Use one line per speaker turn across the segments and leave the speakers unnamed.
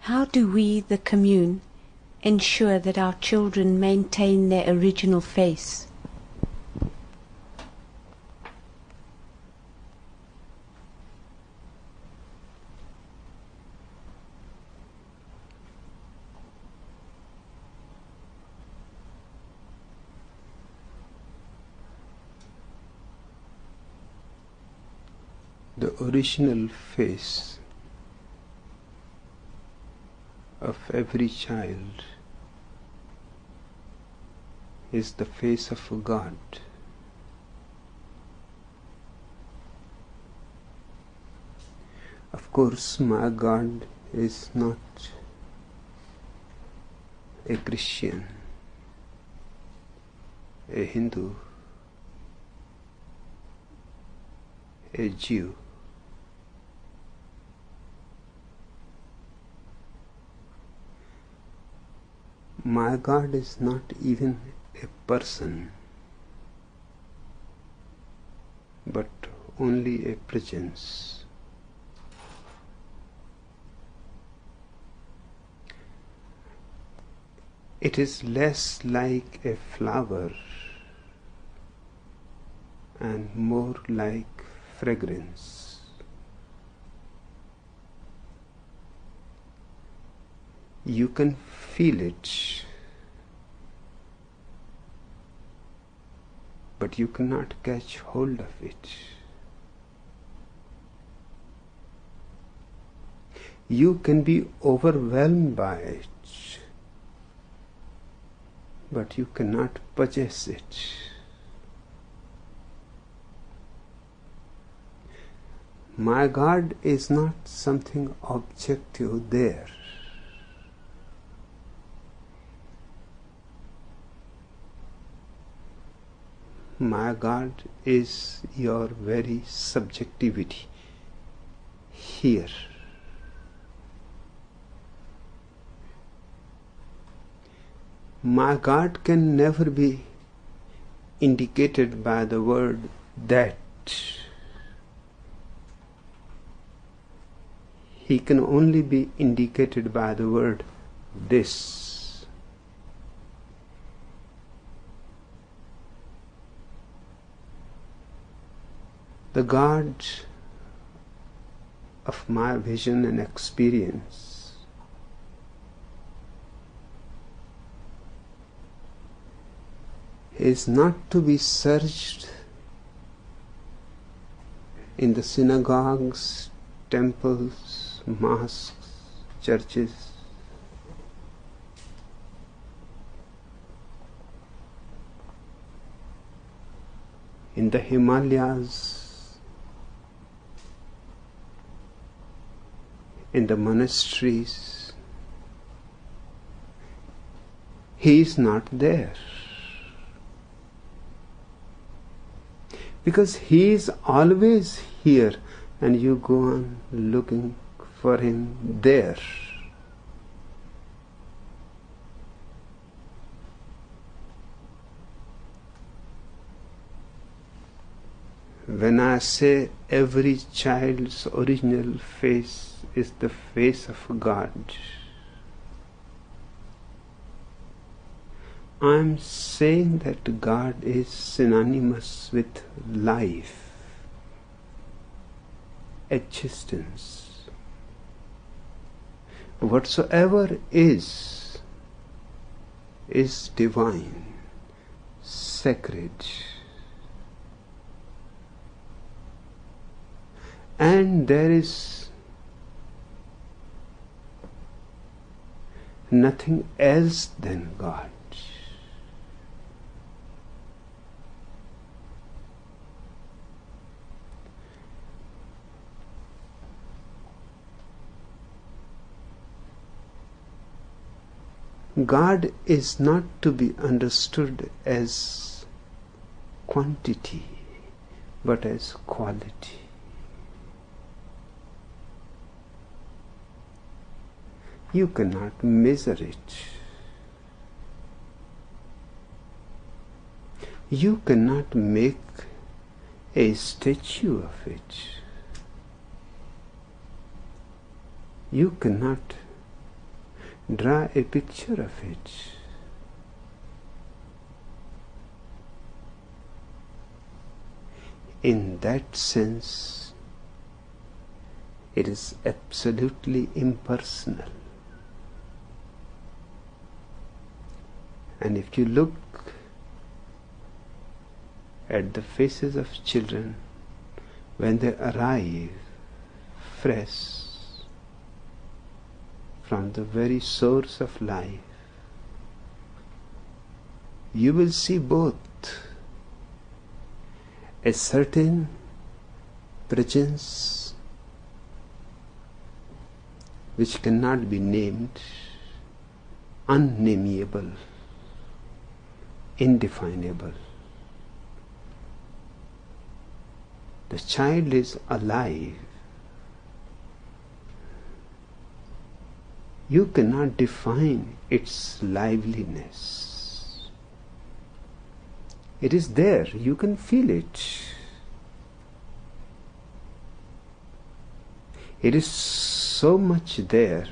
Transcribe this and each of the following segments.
How do we, the commune, ensure that our children maintain their original face?
The original face of every child is the face of God. Of course, my God is not a Christian, a Hindu, a Jew. My God is not even a person, but only a presence. It is less like a flower and more like fragrance. You can feel it, but you cannot catch hold of it. You can be overwhelmed by it, but you cannot possess it. My God is not something objective there. My God is your very subjectivity here. My God can never be indicated by the word that. He can only be indicated by the word this. The God of my vision and experience is not to be searched in the synagogues, temples, mosques, churches. In the Himalayas, in the monasteries. He is not there. Because He is always here and you go on looking for Him there. When I say every child's original face is the face of God, I am saying that God is synonymous with life, existence. Whatsoever is divine, sacred. And there is nothing else than God. God is not to be understood as quantity, but as quality. You cannot measure it. You cannot make a statue of it. You cannot Draw a picture of it. In that sense, it is absolutely impersonal. And if you look at the faces of children when they arrive fresh from the very source of life, you will see both a certain presence which cannot be named, unnameable, indefinable. The child is alive. You cannot define its liveliness. It is there, you can feel it. It is so much there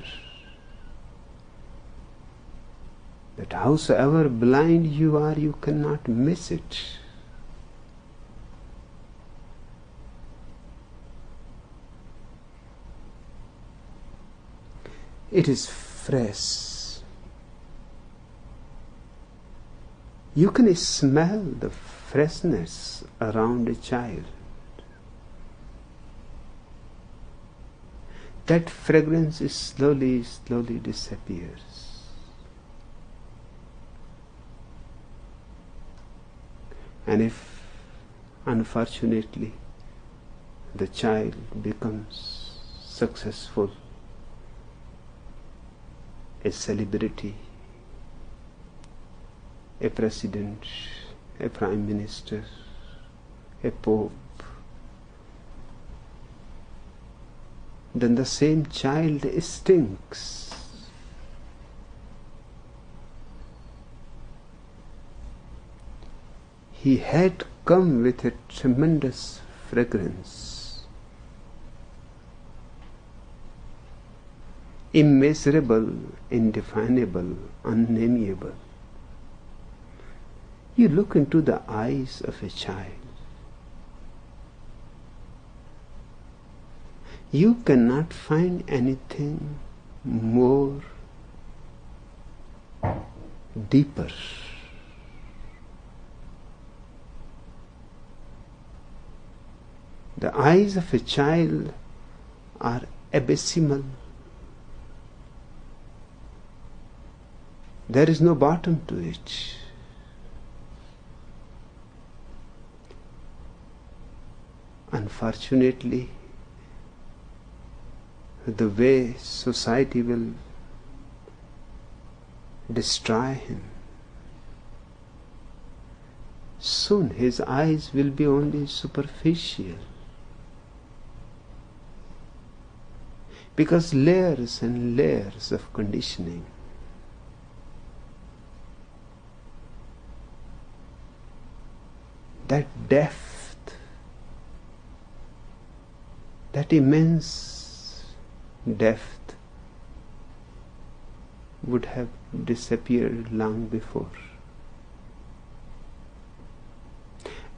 that howsoever blind you are, you cannot miss it. It is fresh. You can smell the freshness around a child. That fragrance is slowly disappears. And if, unfortunately, the child becomes successful, a celebrity, a president, a prime minister, a pope, then the same child stinks. He had come with a tremendous fragrance, immeasurable, indefinable, unnameable. You look into the eyes of a child. You cannot find anything more deeper. The eyes of a child are abysmal. There is no bottom to it. Unfortunately, the way society will destroy him, soon his eyes will be only superficial, because layers and layers of conditioning. That depth, that immense depth would have disappeared long before.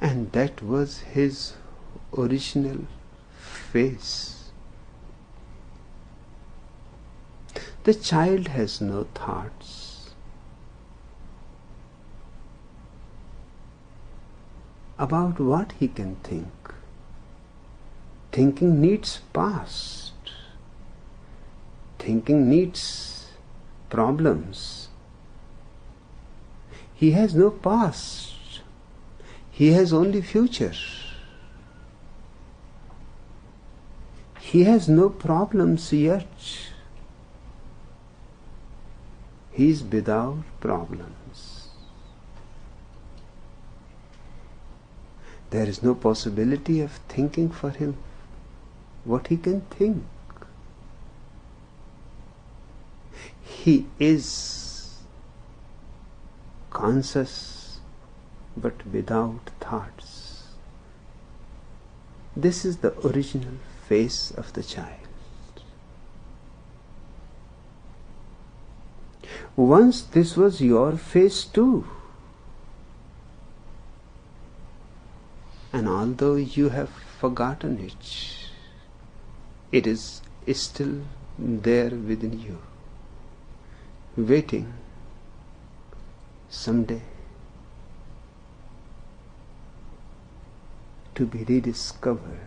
And that was his original face. The child has no thoughts about what he can think. Thinking needs past. Thinking needs problems. He has no past. He has only future. He has no problems yet. He is without problems. There is no possibility of thinking for him what he can think. He is conscious but without thoughts. This is the original face of the child. Once this was your face too. And although you have forgotten it, it is still there within you, waiting someday to be rediscovered.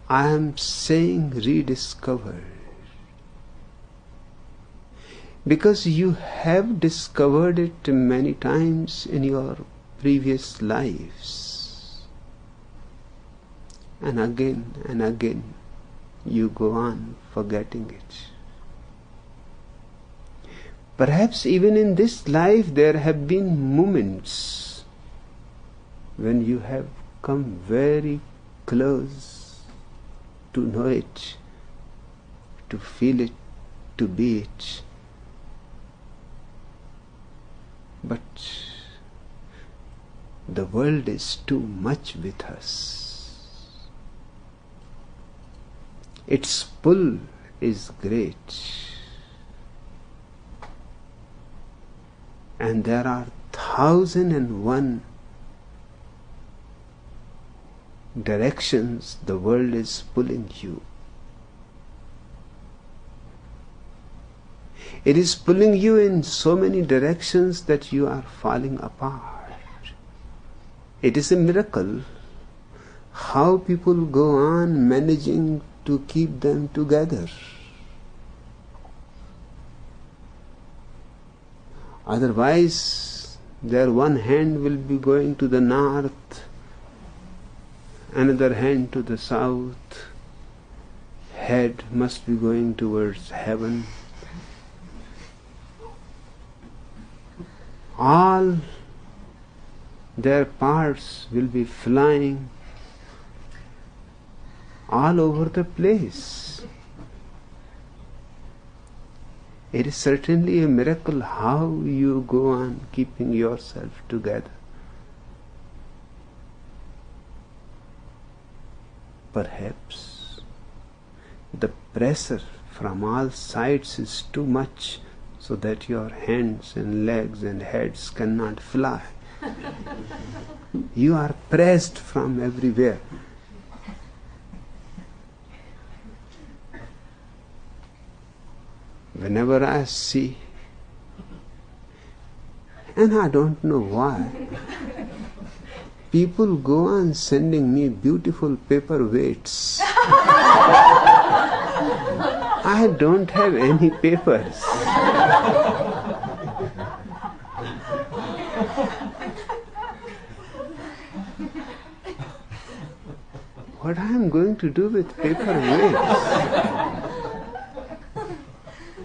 I am saying rediscovered because you have discovered it many times in your previous lives, and again you go on forgetting it. Perhaps even in this life there have been moments when you have come very close to know it, to feel it, to be it. But the world is too much with us. Its pull is great. And there are 1,001 directions the world is pulling you. It is pulling you in so many directions that you are falling apart. It is a miracle how people go on managing to keep them together. Otherwise, their one hand will be going to the north, another hand to the south, head must be going towards heaven. All their parts will be flying all over the place. It is certainly a miracle how you go on keeping yourself together. Perhaps the pressure from all sides is too much, so that your hands and legs and heads cannot fly. You are pressed from everywhere. Whenever I see, and I don't know why, people go on sending me beautiful paperweights. I don't have any papers. What I am going to do with paperweights?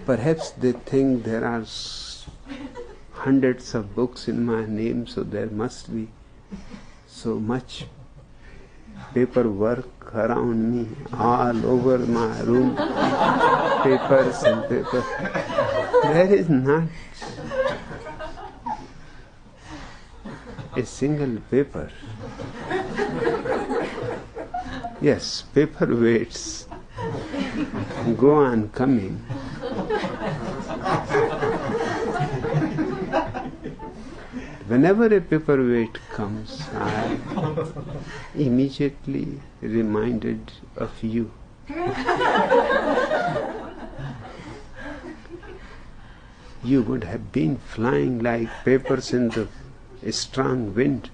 Perhaps they think there are hundreds of books in my name, so there must be so much paperwork around me, all over my room, papers and papers. There is not a single paper. Yes, paperweights go on coming. Whenever a paperweight comes, I am immediately reminded of you. You would have been flying like papers in the strong wind,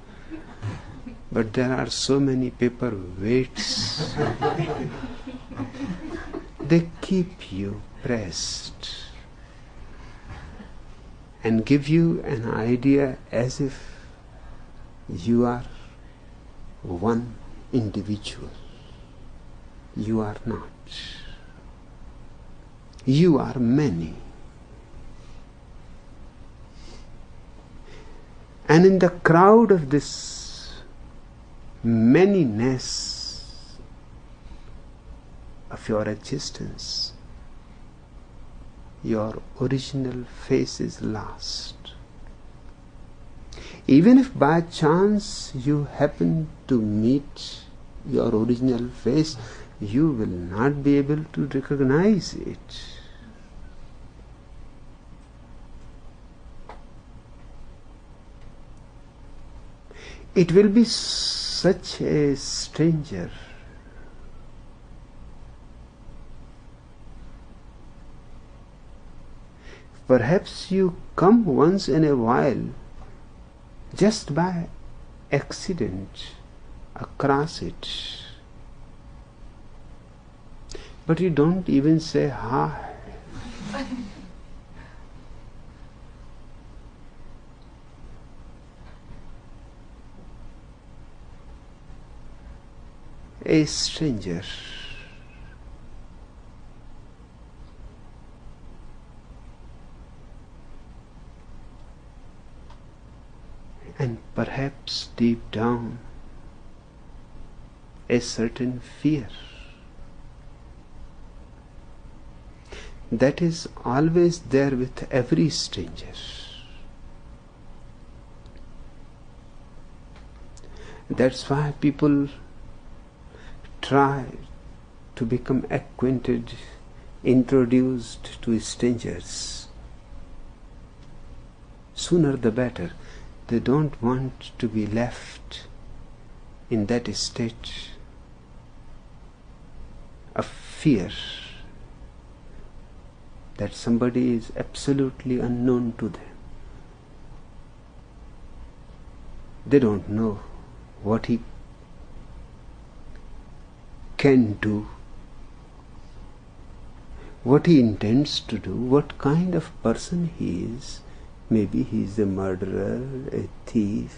but there are so many paperweights. They keep you pressed and give you an idea as if you are one individual. You are not. You are many. And in the crowd of this manyness of your existence, your original face is lost. Even if by chance you happen to meet your original face, you will not be able to recognize it. It will be such a stranger. Perhaps you come once in a while, just by accident, across it. But you don't even say hi. A stranger. And perhaps deep down, a certain fear that is always there with every stranger. That's why people try to become acquainted, introduced to strangers. Sooner the better. They don't want to be left in that state of fear that somebody is absolutely unknown to them. They don't know what he can do, what he intends to do, what kind of person he is. Maybe he is a murderer, a thief.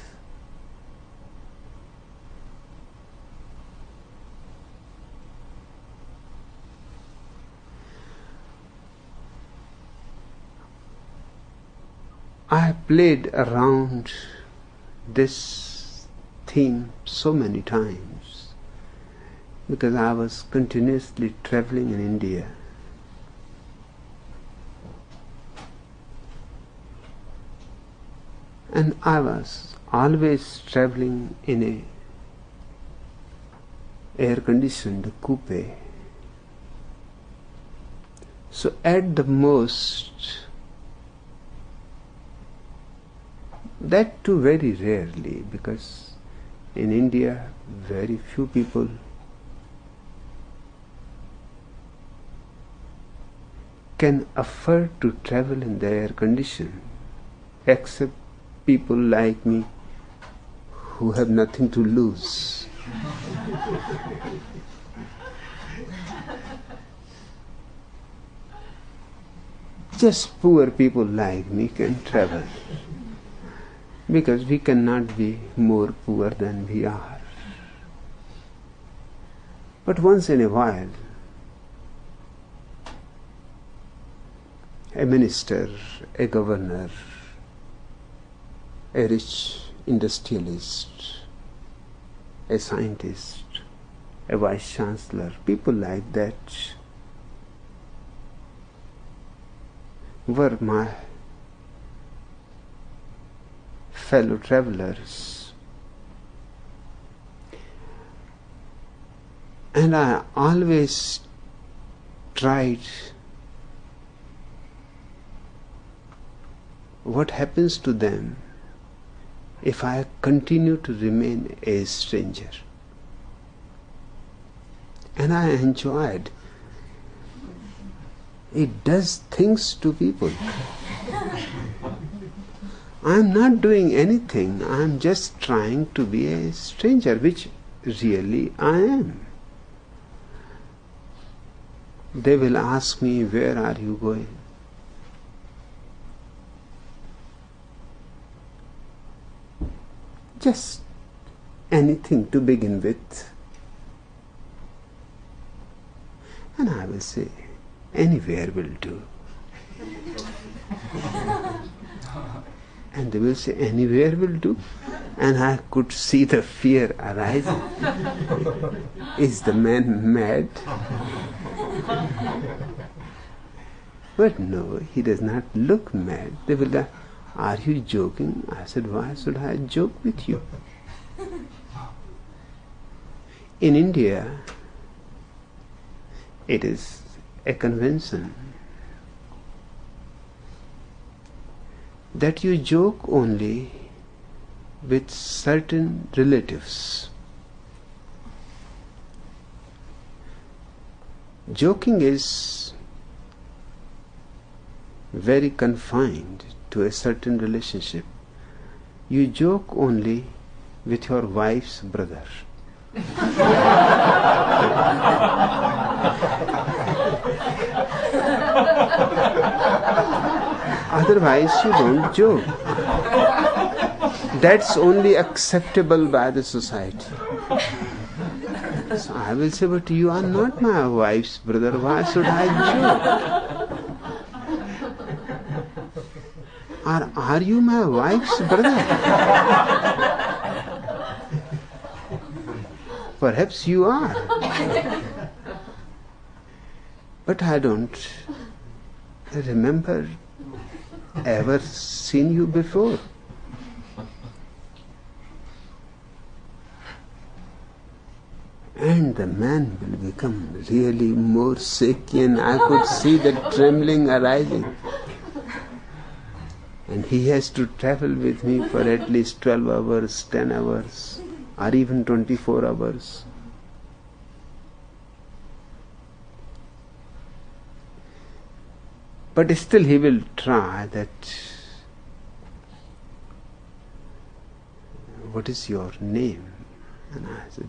I have played around this theme so many times because I was continuously traveling in India. And I was always traveling in a air-conditioned coupe. So at the most, that too very rarely, because in India very few people can afford to travel in the air condition, except people like me who have nothing to lose. Just poor people like me can travel, because we cannot be more poor than we are. But once in a while, a minister, a governor, a rich industrialist, a scientist, a vice chancellor, people like that were my fellow travelers. And I always tried what happens to them if I continue to remain a stranger. And I enjoyed. It does things to people. I am not doing anything. I am just trying to be a stranger, which really I am. They will ask me, where are you going? Just anything to begin with. And I will say, anywhere will do. And they will say, anywhere will do. And I could see the fear arising. Is the man mad? But no, he does not look mad. They will say, are you joking? I said, why should I joke with you? In India, It is a convention that you joke only with certain relatives. Joking is very confined to a certain relationship. You joke only with your wife's brother. Otherwise you don't joke. That's only acceptable by the society. So I will say, but you are not my wife's brother, why should I joke? Or are you my wife's brother? Perhaps you are. But I don't remember ever seen you before. And the man will become really more shaky, and I could see the trembling arising. And he has to travel with me for at least 12 hours, 10 hours, or even 24 hours. But still he will try that, what is your name? And I said,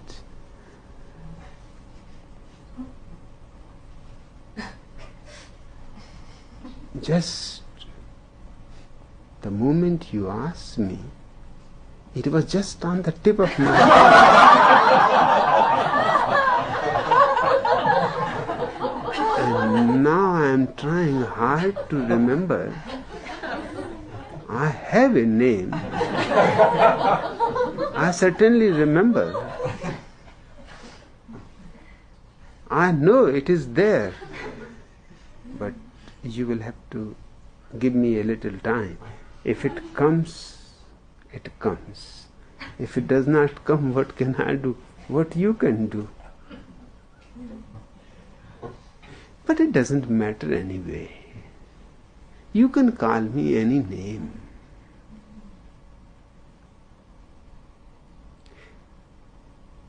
just the moment you asked me, it was just on the tip of my and now I am trying hard to remember. I have a name. I certainly remember. I know it is there. But you will have to give me a little time. If it comes, it comes. If it does not come, what can I do? What you can do? But it doesn't matter anyway. You can call me any name.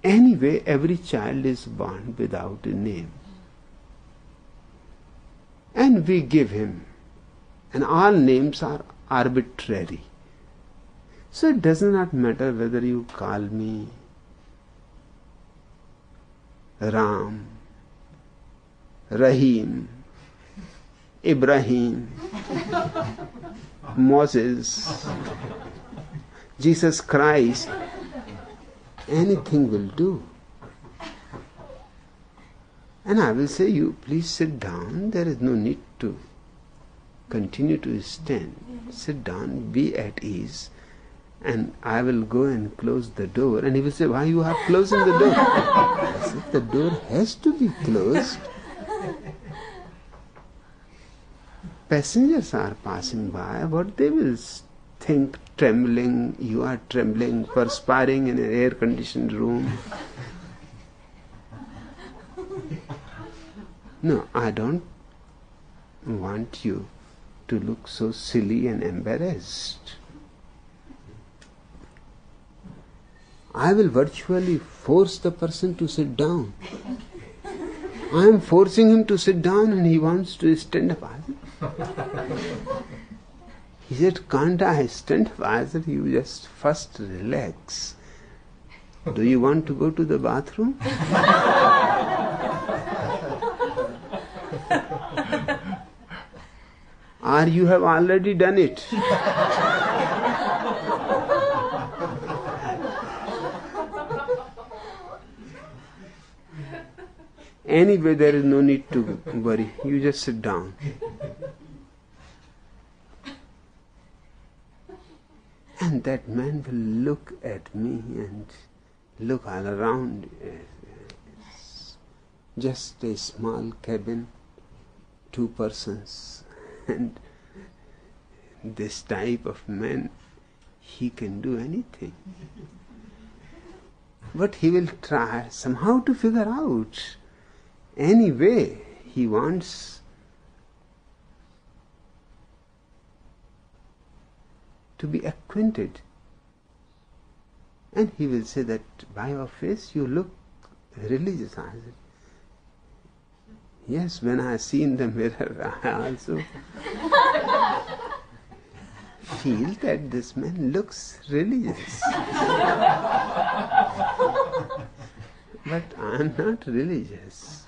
Anyway, every child is born without a name. And we give him. And all names are arbitrary. So it does not matter whether you call me Ram, Rahim, Ibrahim, Moses, Jesus Christ. Anything will do. And I will say, you please sit down. There is no need to continue to stand. Sit down, be at ease. And I will go and close the door. And he will say, why you are closing the door? I said, the door has to be closed. Passengers are passing by. What they will think, trembling, you are trembling, perspiring in an air-conditioned room. No, I don't want you to look so silly and embarrassed. I will virtually force the person to sit down. I am forcing him to sit down and he wants to stand up. He said, can't I stand up? I said, you just first relax. Do you want to go to the bathroom? Or you have already done it? Anyway, there is no need to worry. You just sit down. And that man will look at me and look all around. It's just a small cabin, 2 persons. And this type of man, he can do anything. But he will try somehow to figure out, Anyway, he wants to be acquainted. And he will say that by your face you look religious. I said, yes, when I see in the mirror, I also feel that this man looks religious. But I am not religious.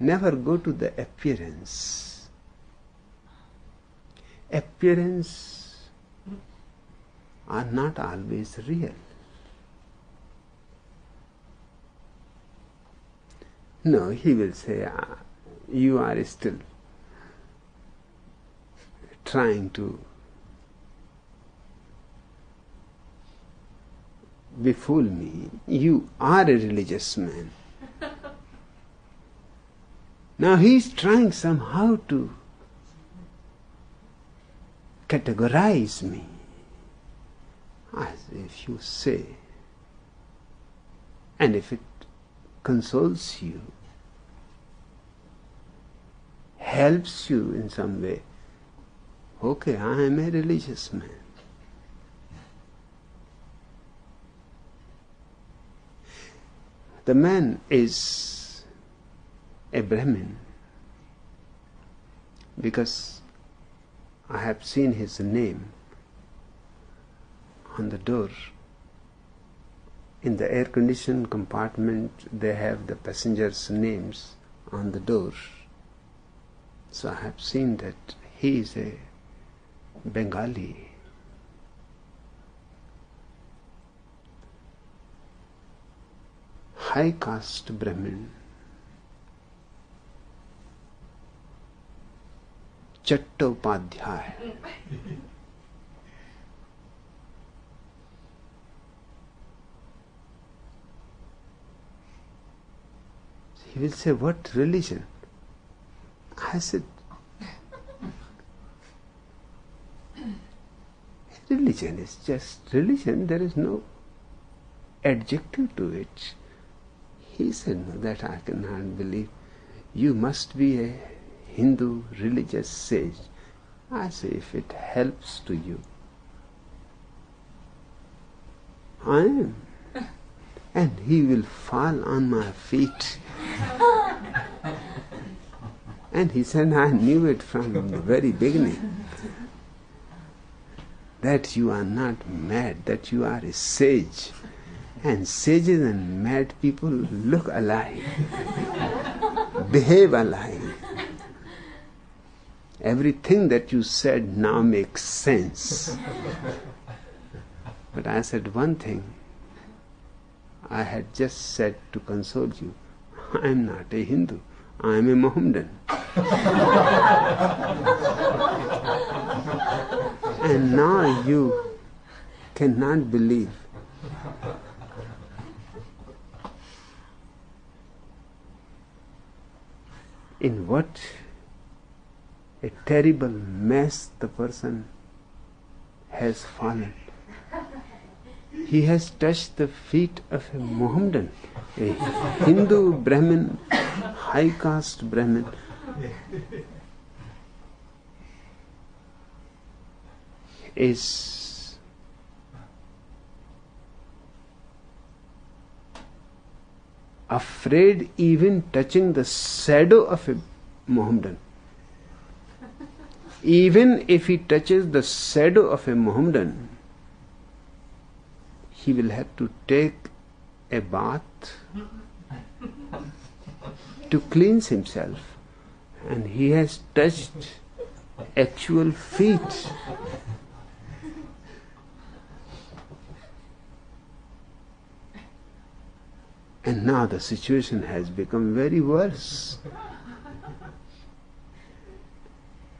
Never go to the appearance. Appearance are not always real. No, he will say, you are still trying to befool me. You are a religious man. Now he is trying somehow to categorize me, as if you say, and if it consoles you, helps you in some way, okay, I am a religious man. The man is a Brahmin because I have seen his name on the door. In the air-conditioned compartment, they have the passengers' names on the door. So I have seen that he is a Bengali. High caste Brahmin. Chattopadhyay. He will say, what religion? I said, religion is just religion, there is no adjective to it. He said, no, that I cannot believe. You must be a Hindu religious sage. I say, if it helps to you, I am. And he will fall on my feet. And he said, I knew it from the very beginning, that you are not mad, that you are a sage. And sages and mad people look alike, behave alike. Everything that you said now makes sense. But I said one thing, I had just said to console you, I am not a Hindu, I am a Mohammedan. And now you cannot believe. In what a terrible mess the person has fallen. He has touched the feet of a Mohammedan, a Hindu Brahmin, high caste Brahmin. Is afraid even touching the shadow of a Mohammedan. Even if he touches the shadow of a Mohammedan, he will have to take a bath to cleanse himself. And he has touched actual feet. And now the situation has become very worse.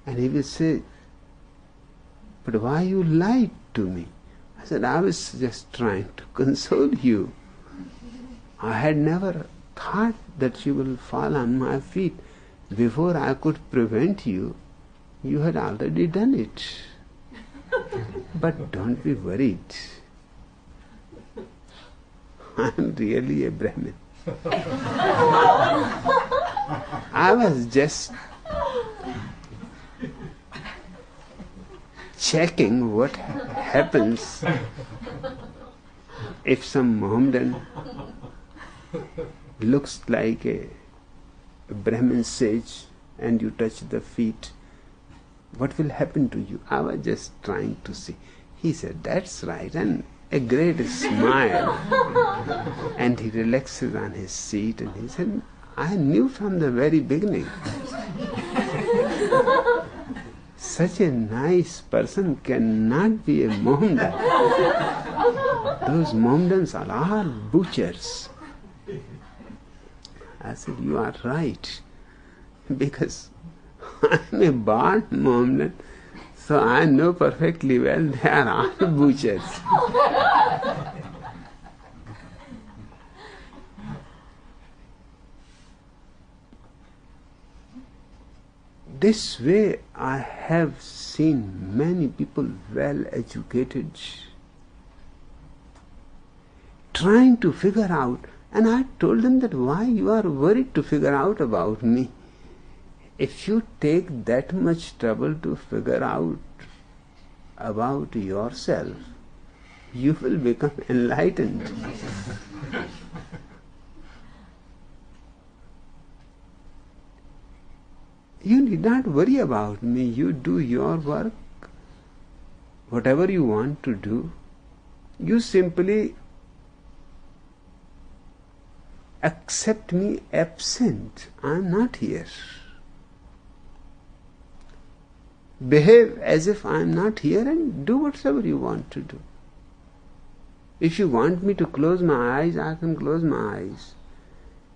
And he will say, but why you lied to me? I said, I was just trying to console you. I had never thought that you will fall on my feet. Before I could prevent you, you had already done it. But don't be worried. I am really a Brahmin. I was just checking what happens if some Mohammedan looks like a Brahmin sage and you touch the feet. What will happen to you? I was just trying to see. He said, that's right, and a great smile. And he relaxes on his seat and he said, I knew from the very beginning. Such a nice person cannot be a Mohammedan. Those Mohammedans are all butchers. I said, you are right, because I'm a born Mohammedan, so I know perfectly well they are all butchers. This way I have seen many people well educated trying to figure out, and I told them that why you are worried to figure out about me? If you take that much trouble to figure out about yourself, you will become enlightened. You need not worry about me. You do your work, whatever you want to do. You simply accept me absent. I am not here. Behave as if I am not here and do whatever you want to do. If you want me to close my eyes, I can close my eyes.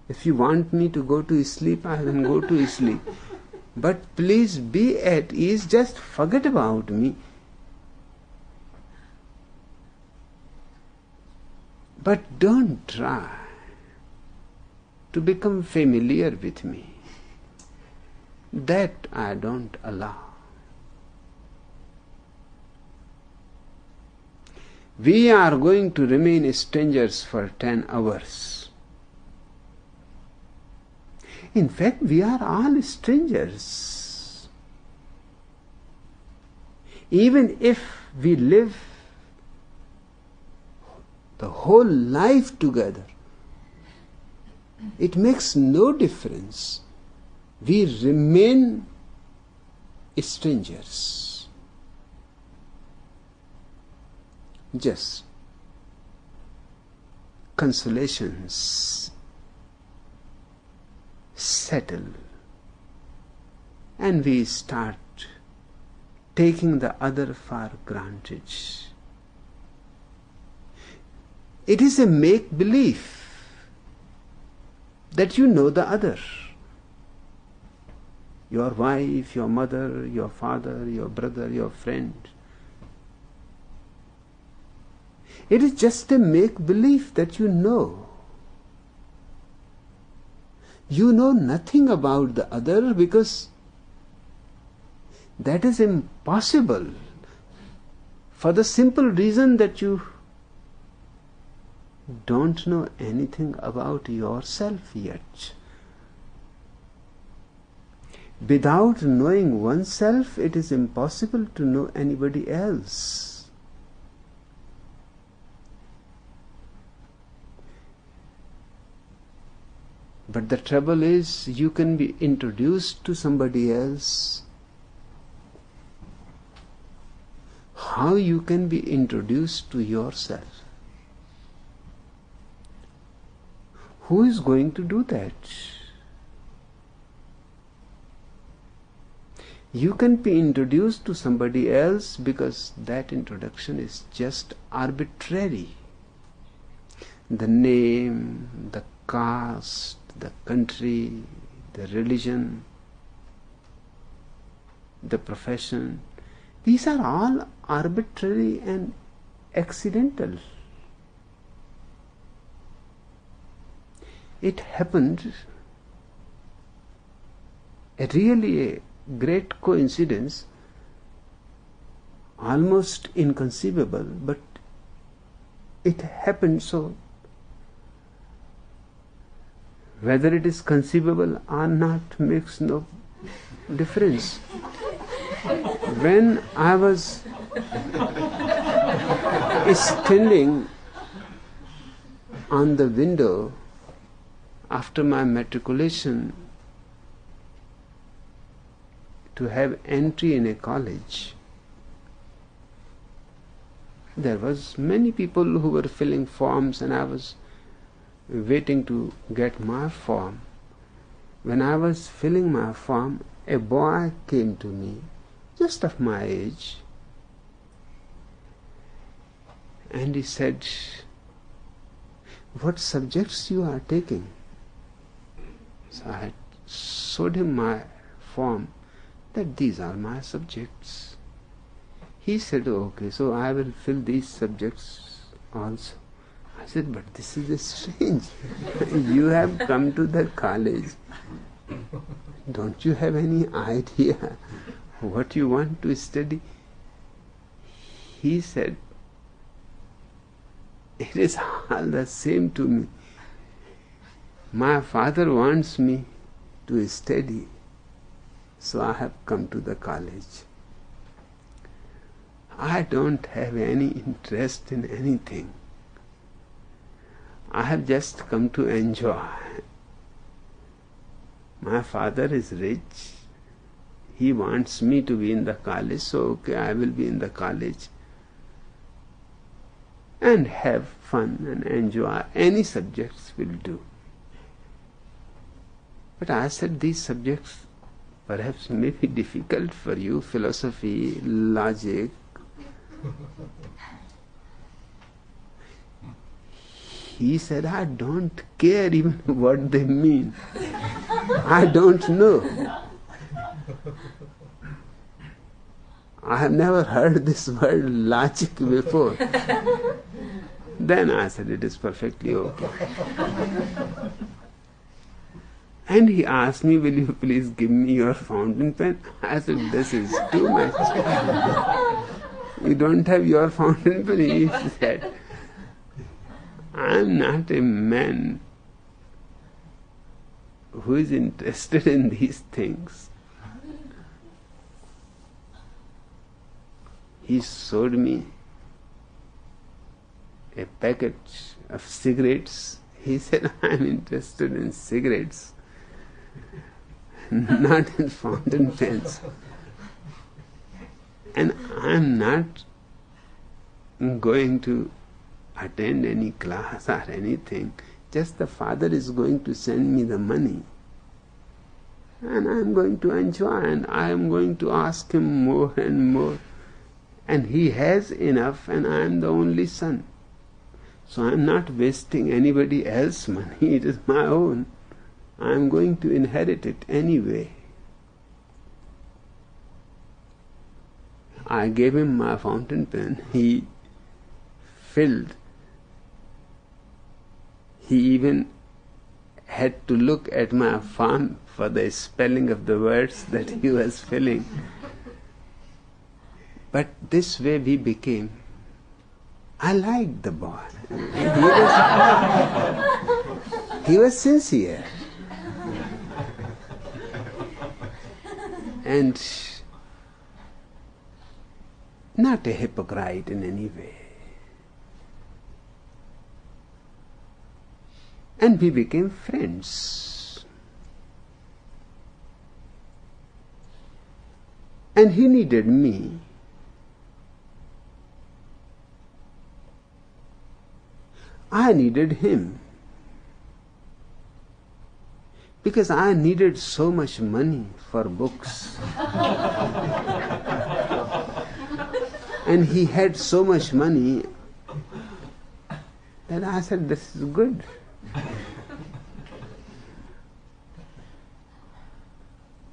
If you want me to go to sleep, I can go to sleep. But please be at ease, just forget about me. But don't try to become familiar with me. That I don't allow. We are going to remain strangers for 10 hours. In fact, we are all strangers. Even if we live the whole life together, it makes no difference. We remain strangers. Just consolations settle, and we start taking the other for granted. It is a make-believe that you know the other. Your wife, your mother, your father, your brother, your friend. It is just a make-believe that you know. You know nothing about the other because that is impossible, for the simple reason that you don't know anything about yourself yet. Without knowing oneself, it is impossible to know anybody else. But the trouble is, you can be introduced to somebody else. How you can be introduced to yourself? Who is going to do that? You can be introduced to somebody else because that introduction is just arbitrary. The name, the caste, the country, the religion, the profession, these are all arbitrary and accidental. It happened, really a great coincidence, almost inconceivable, but it happened so. Whether it is conceivable or not makes no difference. When I was standing on the window after my matriculation to have entry in a college, there was many people who were filling forms, and I was waiting to get my form. When I was filling my form, a boy came to me, just of my age, and he said, "What subjects you are taking?" So I had showed him my form, that these are my subjects. He said, "Okay, so I will fill these subjects also." I said, "But this is strange. You have come to the college. Don't you have any idea what you want to study?" He said, "It is all the same to me. My father wants me to study, so I have come to the college. I don't have any interest in anything. I have just come to enjoy. My father is rich. He wants me to be in the college, so okay, I will be in the college and have fun and enjoy. Any subjects will do." But I said, "These subjects perhaps may be difficult for you, philosophy, logic." He said, "I don't care even what they mean. I don't know. I have never heard this word logic before." Then I said, "It is perfectly okay." And he asked me, "Will you please give me your fountain pen?" I said, "This is too much. You don't have your fountain pen?" He said, "I am not a man who is interested in these things." He showed me a packet of cigarettes. He said, "I am interested in cigarettes, not in fountain pens. And I am not going to attend any class or anything. Just the Father is going to send me the money. And I am going to enjoy, and I am going to ask him more and more. And he has enough, and I am the only son. So I am not wasting anybody else's money. It is my own. I am going to inherit it anyway." I gave him my fountain pen. He filled. He even had to look at my form for the spelling of the words that he was filling. But this way we became. I liked the boy. He was sincere. And not a hypocrite in any way. And we became friends. And he needed me. I needed him. Because I needed so much money for books. And he had so much money that I said, "This is good."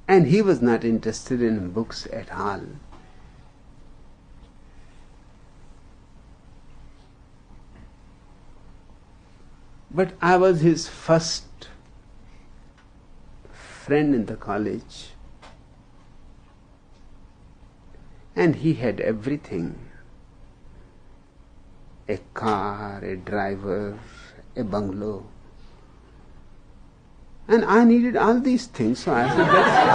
And he was not interested in books at all. But I was his first friend in the college. And he had everything. A car, a driver, a bungalow. And I needed all these things, so I said, that's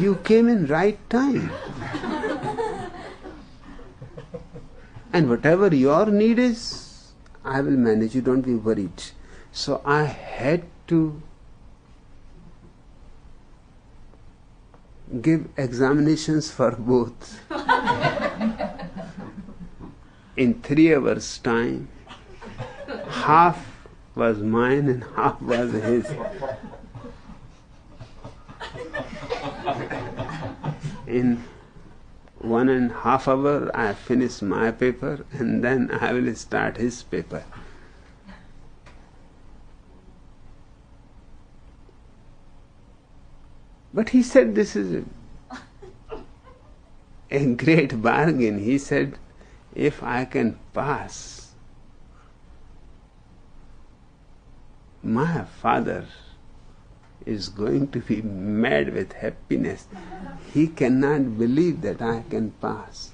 you came in right time. And whatever your need is, I will manage, you don't be worried. So I had to give examinations for both. In 3 hours' time, half was mine and half was his. In 1.5 hours, I finish my paper and then I will start his paper. But he said this is a great bargain. He said, if I can pass, my father is going to be mad with happiness. He cannot believe that I can pass.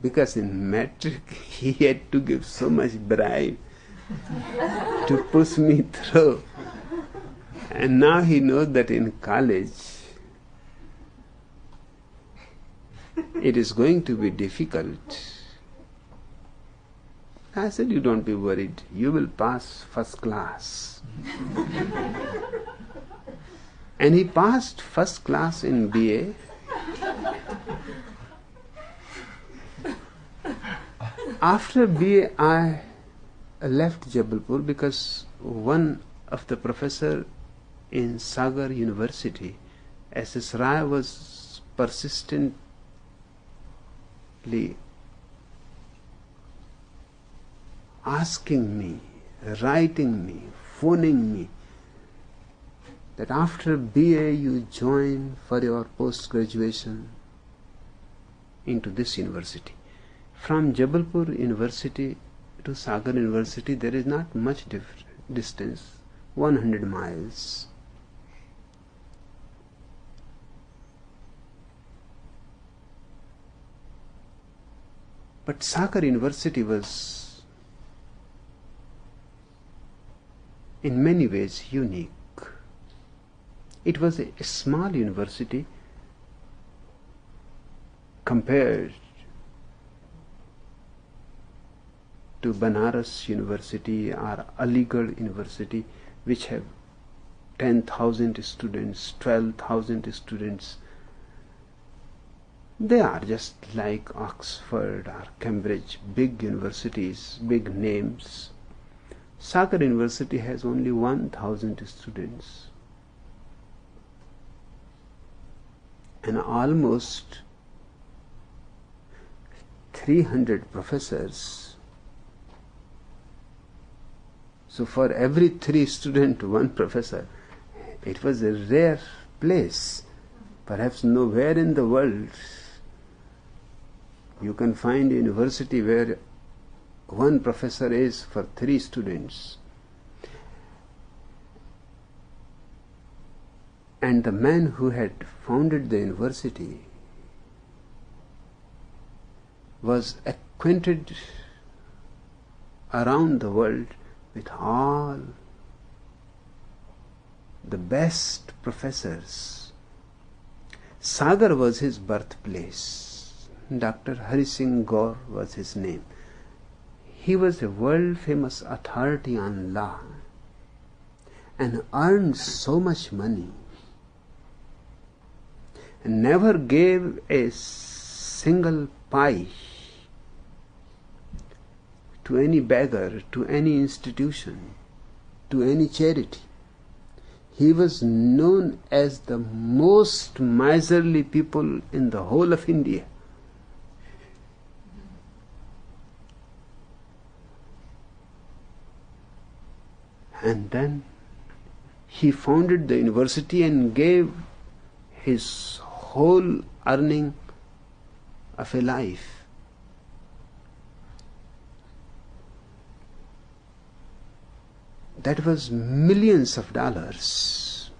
Because in matric he had to give so much bribe to push me through. And now he knows that in college it is going to be difficult. I said, you don't be worried, you will pass first class. And he passed first class in BA. After BA, I left Jabalpur because one of the professor in Sagar University, S.S. Rai, was persistently asking me, writing me, phoning me, that after BA you join for your post-graduation into this university. From Jabalpur University to Sagar University there is not much distance, 100 miles. But Sagar University was in many ways unique. It was a small university compared to Banaras University or Aligarh University, which have 10,000 students, 12,000 students. They are just like Oxford or Cambridge, big universities, big names. Sagar University has only 1,000 students and almost 300 professors. So for every 3 students, 1 professor. It was a rare place. Perhaps nowhere in the world you can find a university where 1 professor is for 3 students. And the man who had founded the university was acquainted around the world with all the best professors. Sagar was his birthplace. Dr. Hari Singh Gaur was his name. He was a world famous authority on law and earned so much money and never gave a single pie to any beggar, to any institution, to any charity. He was known as the most miserly people in the whole of India. And then he founded the university and gave his whole earning of a life. That was millions of dollars.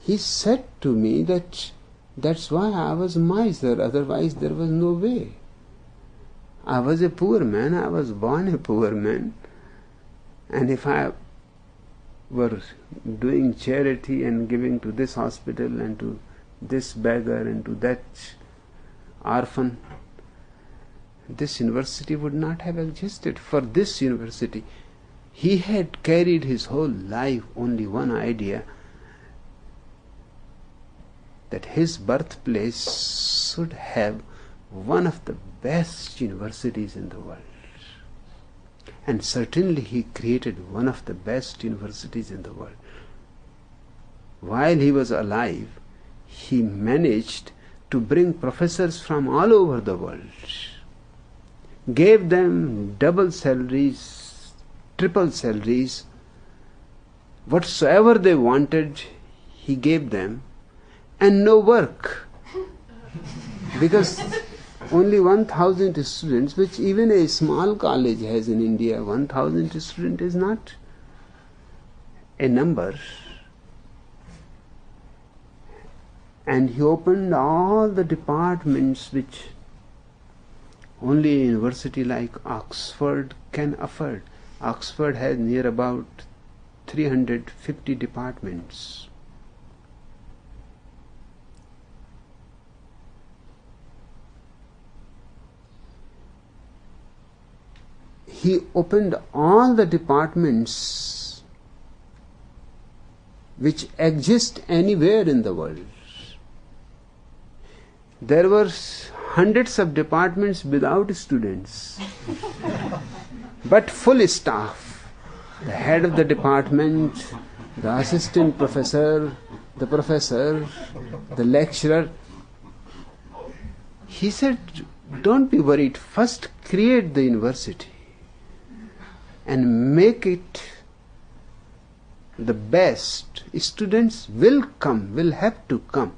He said to me that That's why I was miser, otherwise there was no way. I was a poor man, I was born a poor man, and if I were doing charity and giving to this hospital and to this beggar and to that orphan, this university would not have existed. For this university, he had carried his whole life only one idea, that his birthplace should have one of the best universities in the world. And certainly he created one of the best universities in the world. While he was alive, he managed to bring professors from all over the world, gave them double salaries, triple salaries, whatsoever they wanted, he gave them, and no work. Because only 1,000 students, which even a small college has in India, 1,000 students is not a number. And he opened all the departments which only a university like Oxford can afford. Oxford has near about 350 departments. He opened all the departments which exist anywhere in the world. There were hundreds of departments without students, but full staff. The head of the department, the assistant professor, the professor, the lecturer. He said, don't be worried, first create the university and make it the best. Students will come, will have to come.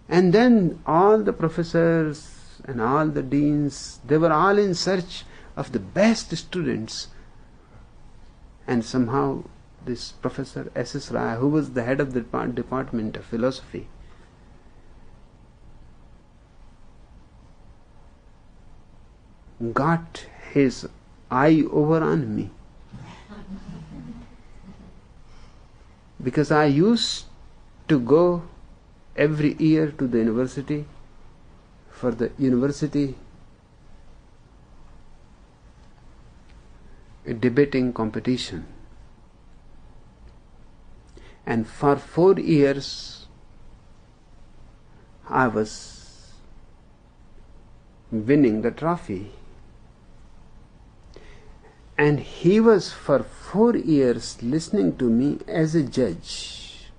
And then all the professors and all the deans, they were all in search of the best students. And somehow this Professor S.S. Rai, who was the head of the department of philosophy, got his eye over on me. Because I used to go every year to the university for the university debating competition. And for 4 years I was winning the trophy. And he was for 4 years listening to me as a judge.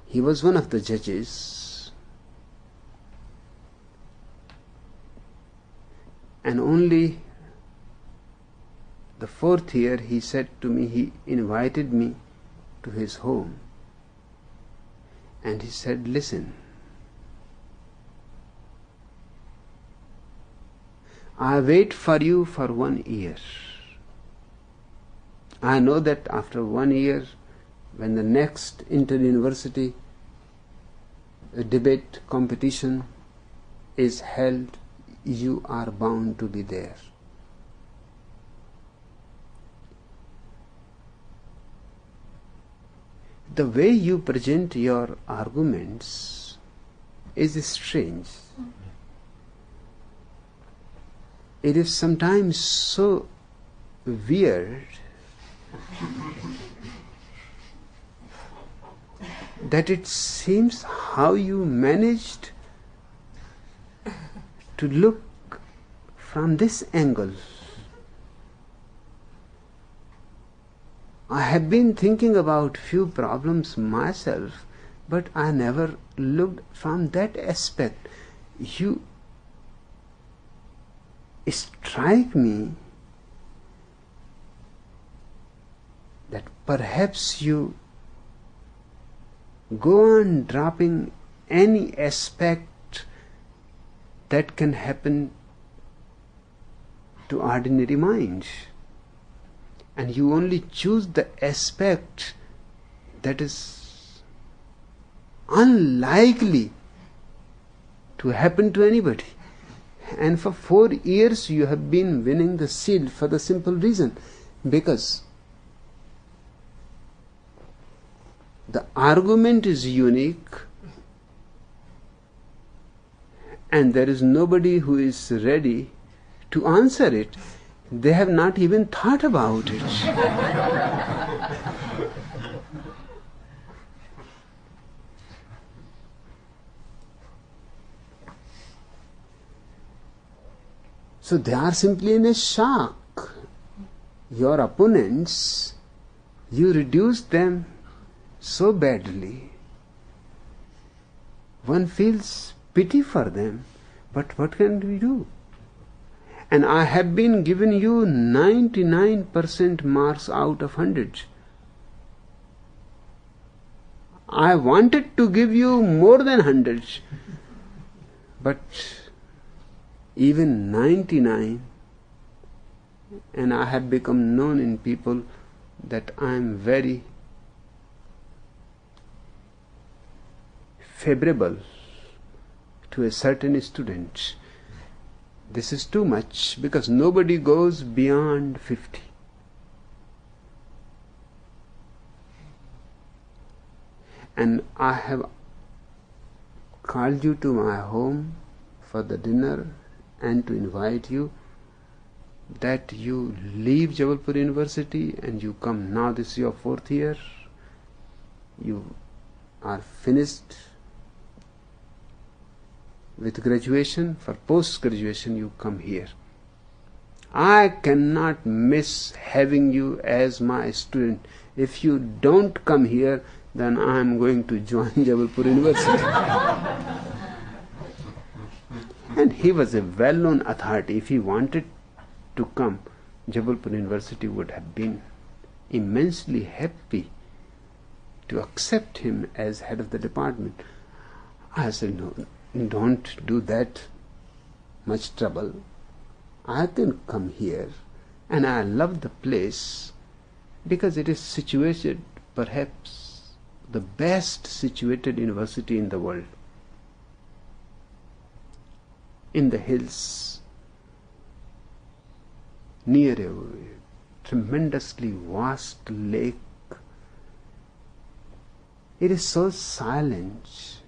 He was one of the judges. And only the 4th year he said to me, he invited me to his home. And he said, listen, I wait for you for 1 year. I know that after 1 year, when the next inter-university debate competition is held, you are bound to be there. The way you present your arguments is strange. It is sometimes so weird that it seems how you managed to look from this angle. I have been thinking about few problems myself, but I never looked from that aspect. You strike me that perhaps you go on dropping any aspect that can happen to ordinary mind, and you only choose the aspect that is unlikely to happen to anybody. And for 4 years you have been winning the shield for the simple reason, because the argument is unique and there is nobody who is ready to answer it. They have not even thought about it. So they are simply in a shock. Your opponents, you reduce them so badly. One feels pity for them, but what can we do? And I have been given you 99% marks out of 100. I wanted to give you more than 100, but even 99, and I have become known in people that I am very favorable to a certain student. This is too much, because nobody goes beyond 50. And I have called you to my home for the dinner and to invite you that you leave Jabalpur University and you come. Now this is your 4th year. You are finished with graduation. For post-graduation you come here. I cannot miss having you as my student. If you don't come here, then I am going to join Jabalpur University. And he was a well-known authority. If he wanted to come, Jabalpur University would have been immensely happy to accept him as head of the department. I said, no, don't do that much trouble. I can come here, and I love the place because it is situated, perhaps the best situated university in the world, in the hills, near a tremendously vast lake. It is so silent,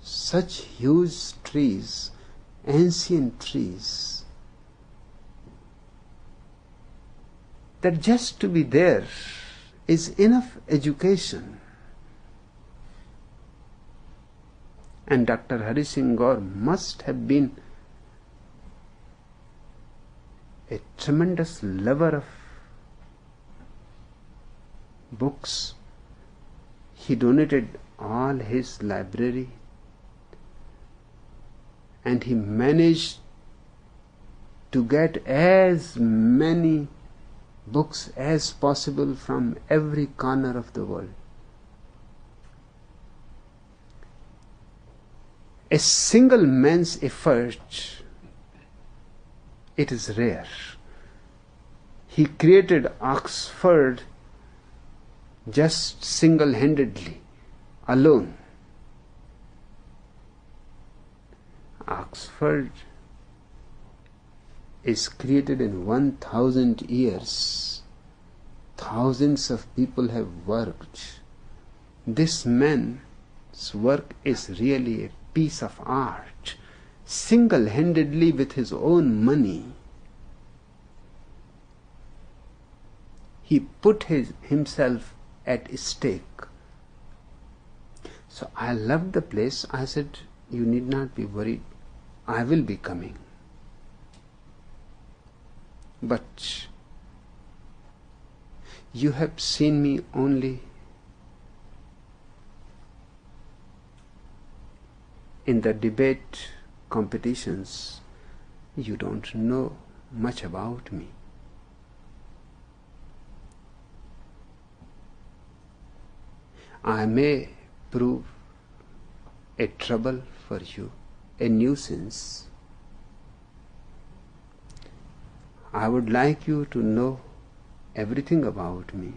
such huge trees, ancient trees, that just to be there is enough education. And Dr. Hari Singh Gaur must have been a tremendous lover of books. He donated all his library, and he managed to get as many books as possible from every corner of the world. A single man's effort, it is rare. He created Oxford just single-handedly, alone. Oxford is created in 1000 years. Thousands of people have worked. This man's work is really a piece of art, single-handedly with his own money. He put himself at stake. So I loved the place. I said, you need not be worried. I will be coming. But you have seen me only in the debate competitions. You don't know much about me. I may prove a trouble for you, a nuisance. I would like you to know everything about me.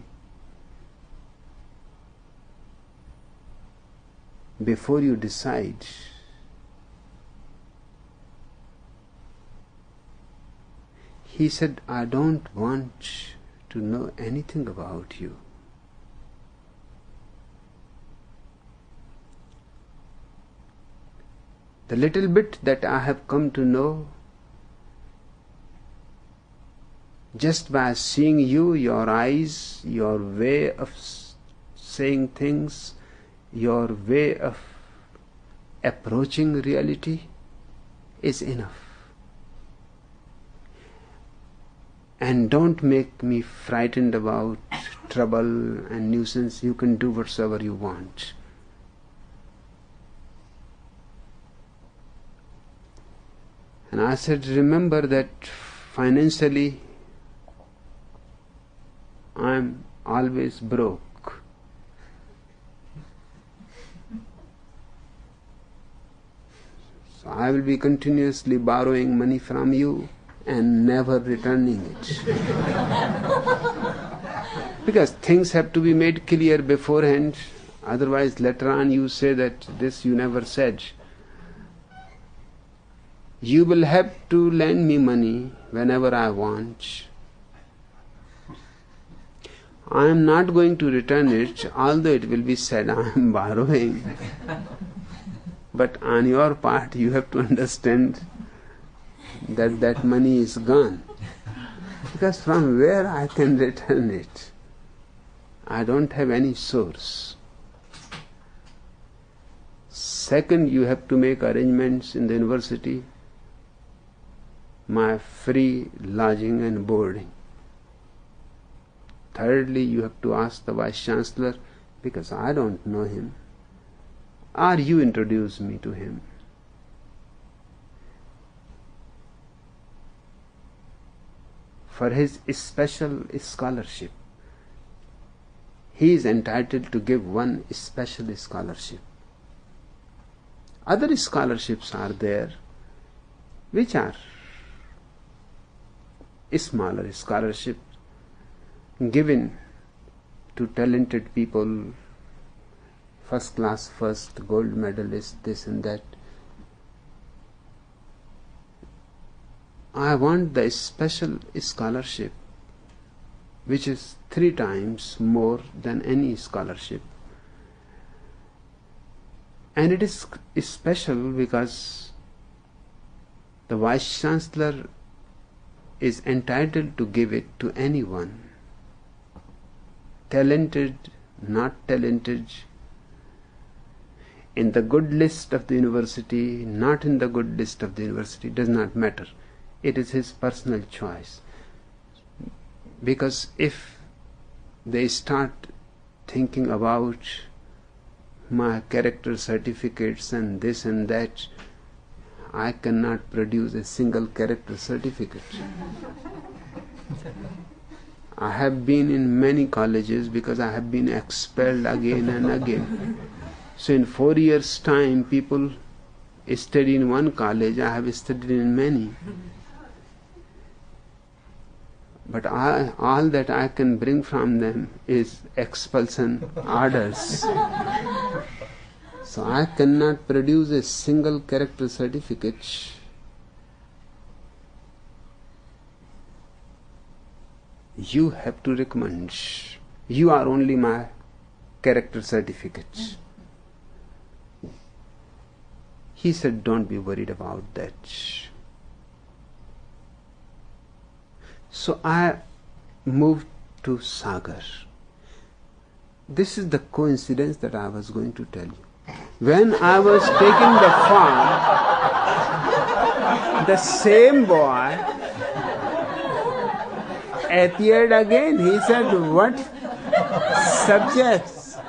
before you decide. He said, I don't want to know anything about you. The little bit that I have come to know, just by seeing you, your eyes, your way of saying things, your way of approaching reality is enough. And don't make me frightened about trouble and nuisance. You can do whatsoever you want. And I said, remember that financially I'm always broke. So I will be continuously borrowing money from you and never returning it. Because things have to be made clear beforehand, otherwise later on you say that this you never said. You will have to lend me money whenever I want. I am not going to return it, although it will be said I am borrowing. But on your part you have to understand that that money is gone. Because from where I can return it? I don't have any source. Second, you have to make arrangements in the university, my free lodging and boarding. Thirdly, you have to ask the Vice Chancellor, because I don't know him, or you introduce me to him. For his special scholarship. He is entitled to give one special scholarship. Other scholarships are there, which are smaller scholarships given to talented people, first class first, gold medalist, this and that. I want the special scholarship, which is 3 times more than any scholarship. And it is special because the Vice Chancellor is entitled to give it to anyone, talented, not talented, in the good list of the university, not in the good list of the university, does not matter. It is his personal choice. Because if they start thinking about my character certificates and this and that, I cannot produce a single character certificate. I have been in many colleges because I have been expelled again and again. So in 4 years' time, people study in one college, I have studied in many. But all that I can bring from them is expulsion orders. So I cannot produce a single character certificate. You have to recommend. You are only my character certificate. He said, don't be worried about that. So I moved to Sagar. This is the coincidence that I was going to tell you. When I was taking the form, the same boy appeared again. He said, what subjects? I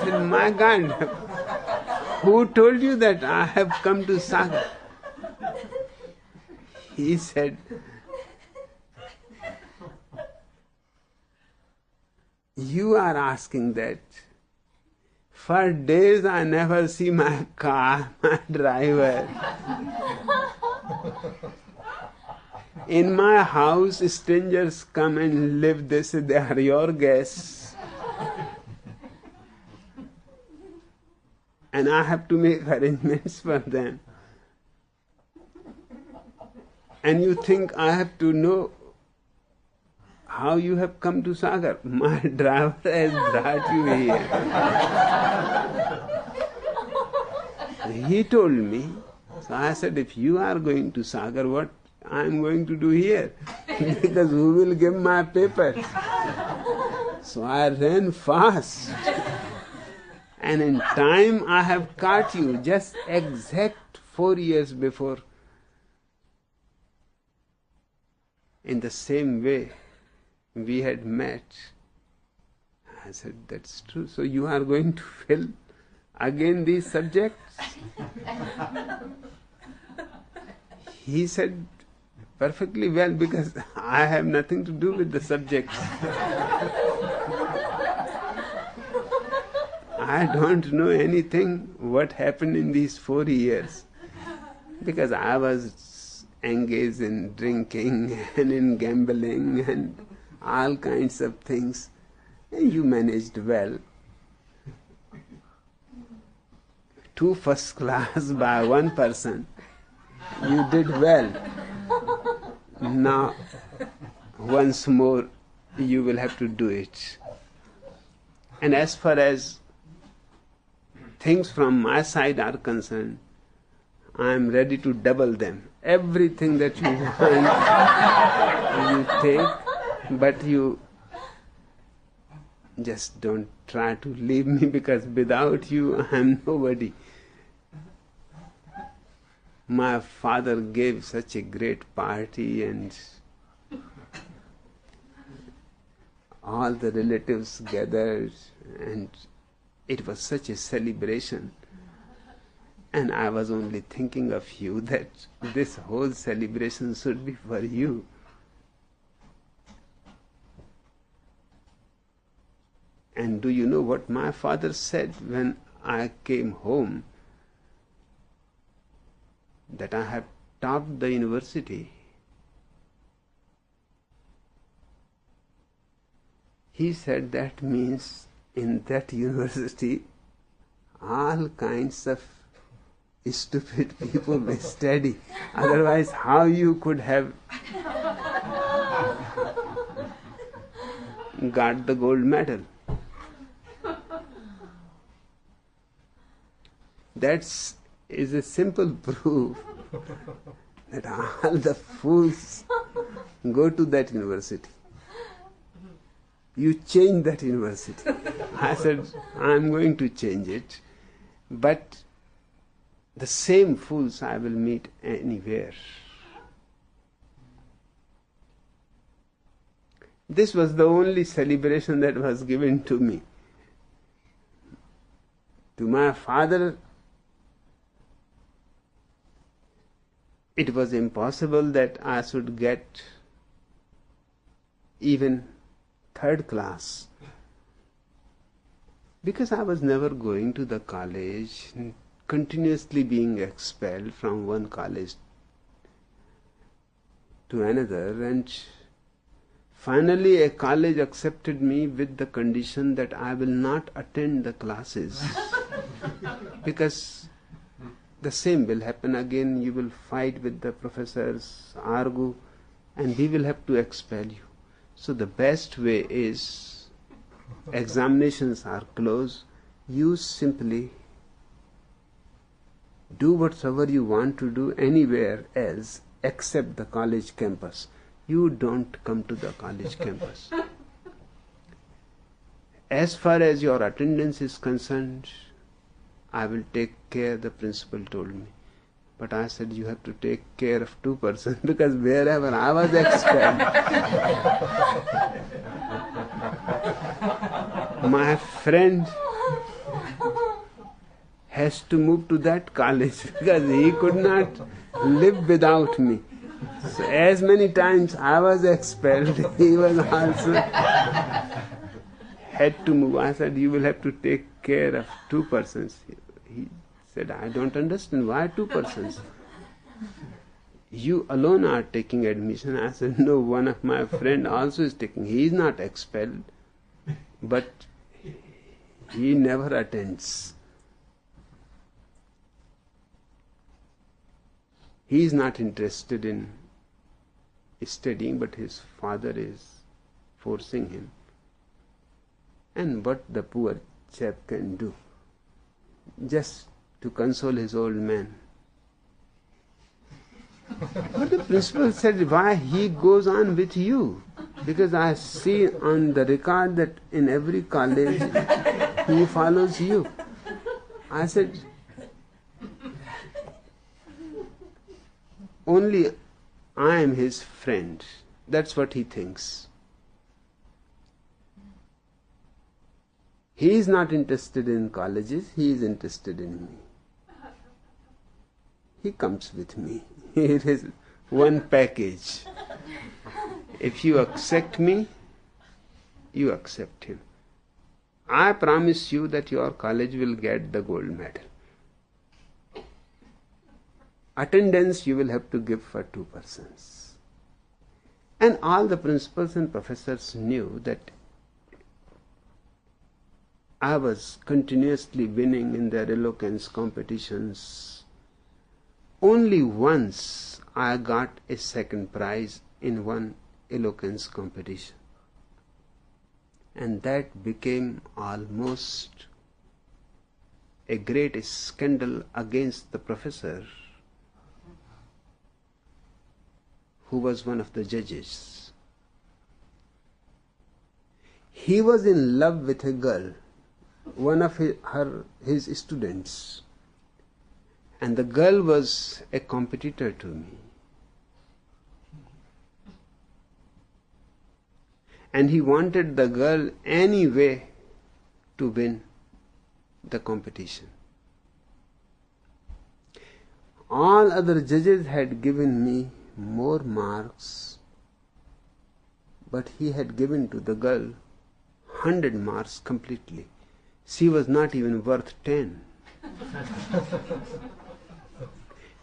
said, my God, who told you that I have come to Sagar? He said, you are asking that. For days I never see my car, my driver. In my house, strangers come and live. They say they are your guests. and I have to make arrangements for them. And you think I have to know how you have come to Sagar? My driver has brought you here. He told me. So I said, if you are going to Sagar, what I am going to do here? Because who will give my papers? So I ran fast. And in time I have caught you, just exact 4 years before. In the same way we had met. I said, that's true. So you are going to fill again these subjects? He said, perfectly well, because I have nothing to do with the subjects. I don't know anything what happened in these 4 years, because I was engaged in drinking and in gambling and all kinds of things. And you managed well. 2 first class by 1 person. You did well. Now, once more, you will have to do it. And as far as things from my side are concerned, I am ready to double them. Everything that you want, you take, but you just don't try to leave me, because without you I am nobody. My father gave such a great party and all the relatives gathered, and it was such a celebration. And I was only thinking of you, that this whole celebration should be for you. And do you know what my father said when I came home? That I have topped the university. He said that means in that university all kinds of stupid people will study. Otherwise, how you could have got the gold medal? That is a simple proof that all the fools go to that university. You change that university. I said, I am going to change it, but the same fools I will meet anywhere. This was the only celebration that was given to me. To my father, it was impossible that I should get even 3rd class, because I was never going to the college, continuously being expelled from one college to another, and finally a college accepted me with the condition that I will not attend the classes because the same will happen again. You will fight with the professors, argue, and we will have to expel you. So the best way is, examinations are closed, you simply do whatever you want to do anywhere else except the college campus. You don't come to the college campus. As far as your attendance is concerned, I will take care, the principal told me. But I said, you have to take care of 2 persons, because wherever I was expelled, my friend has to move to that college because he could not live without me. So as many times I was expelled, he was also had to move. I said, you will have to take care of 2 persons. He said, I don't understand, why 2 persons? You alone are taking admission. I said, no, one of my friend also is taking. He is not expelled, but he never attends. He is not interested in studying, but his father is forcing him. And what the poor chap can do, just to console his old man. But the principal said, why he goes on with you? Because I see on the record that in every college he follows you. I said, only I am his friend. That's what he thinks. He is not interested in colleges, he is interested in me. He comes with me. It is one package. If you accept me, you accept him. I promise you that your college will get the gold medal. Attendance you will have to give for 2 persons. And all the principals and professors knew that I was continuously winning in their eloquence competitions. Only once I got a second prize in one eloquence competition. And that became almost a great scandal against the professor who was one of the judges. He was in love with a girl, one of his students, and the girl was a competitor to me. And he wanted the girl anyway to win the competition. All other judges had given me more marks, but he had given to the girl 100 marks completely. She was not even worth 10.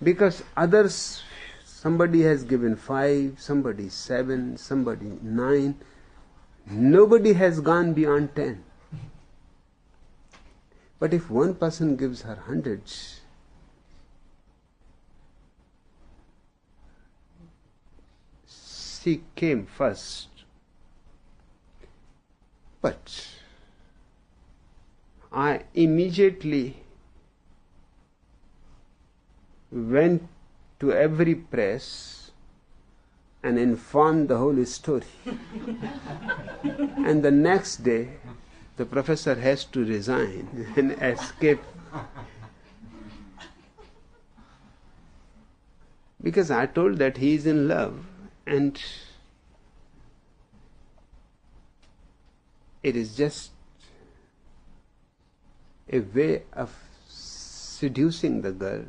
Because others, somebody has given 5, somebody 7, somebody 9. Nobody has gone beyond 10. But if one person gives her 100, she came first. But I immediately went to every press and informed the whole story. And the next day, the professor has to resign and escape. Because I told that he is in love, and it is just a way of seducing the girl.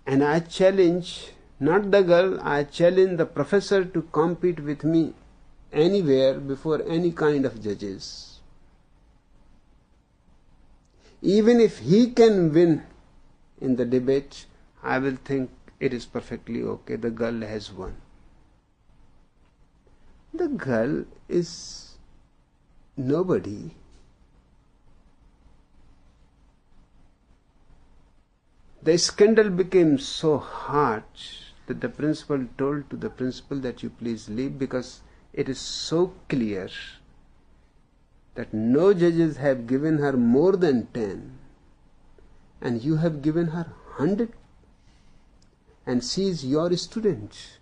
And I challenge not the girl, I challenge the professor to compete with me anywhere before any kind of judges. Even if he can win in the debate, I will think it is perfectly okay, the girl has won. The girl is nobody. The scandal became so hot that the principal told to the principal that you please leave, because it is so clear that no judges have given her more than 10 and you have given her 100, and she is your student.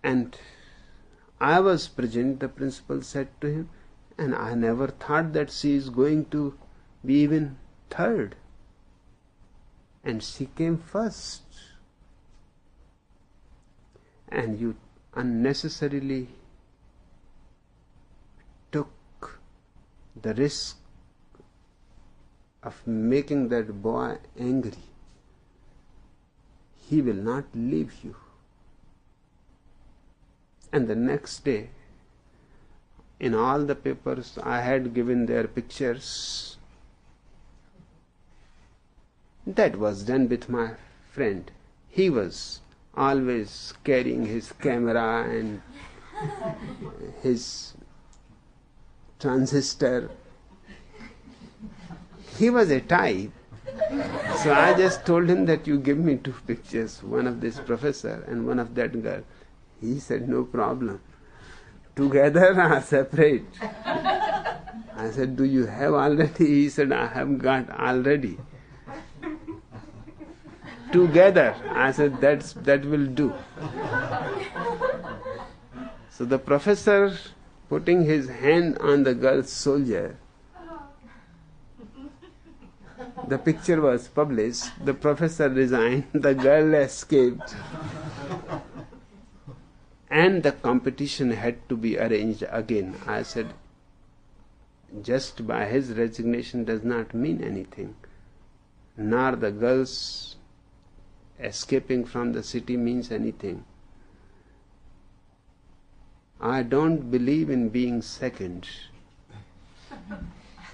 And I was present, the principal said to him, and I never thought that she is going to be even third. And she came first. And you unnecessarily took the risk of making that boy angry. He will not leave you. And the next day, in all the papers, I had given their pictures. That was done with my friend. He was always carrying his camera and his transistor. he was a type. So I just told him that you give me 2 pictures, one of this professor and one of that girl. He said, no problem. Together or separate? I said, do you have already? He said, I have got already. Together. I said, that will do. So the professor putting his hand on the girl's shoulder, the picture was published, the professor resigned, the girl escaped, and the competition had to be arranged again. I said, just by his resignation does not mean anything, nor the girl's escaping from the city means anything. I don't believe in being second.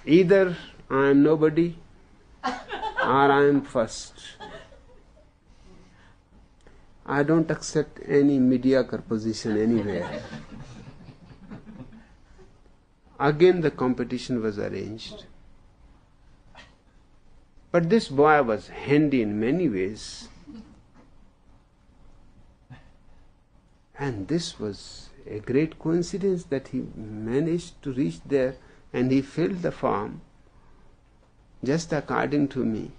Either I am nobody or I am first. I don't accept any mediocre position anywhere. Again the competition was arranged. But this boy was handy in many ways. And this was a great coincidence that he managed to reach there, and he filled the form just according to me.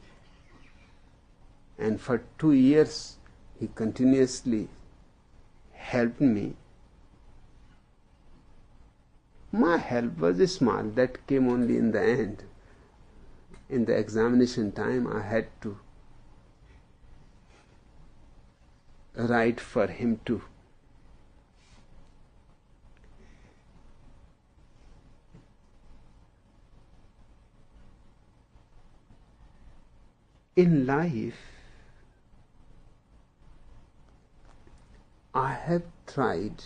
And for 2 years he continuously helped me. My help was small, that came only in the end. In the examination time I had to write for him too. In life, I have tried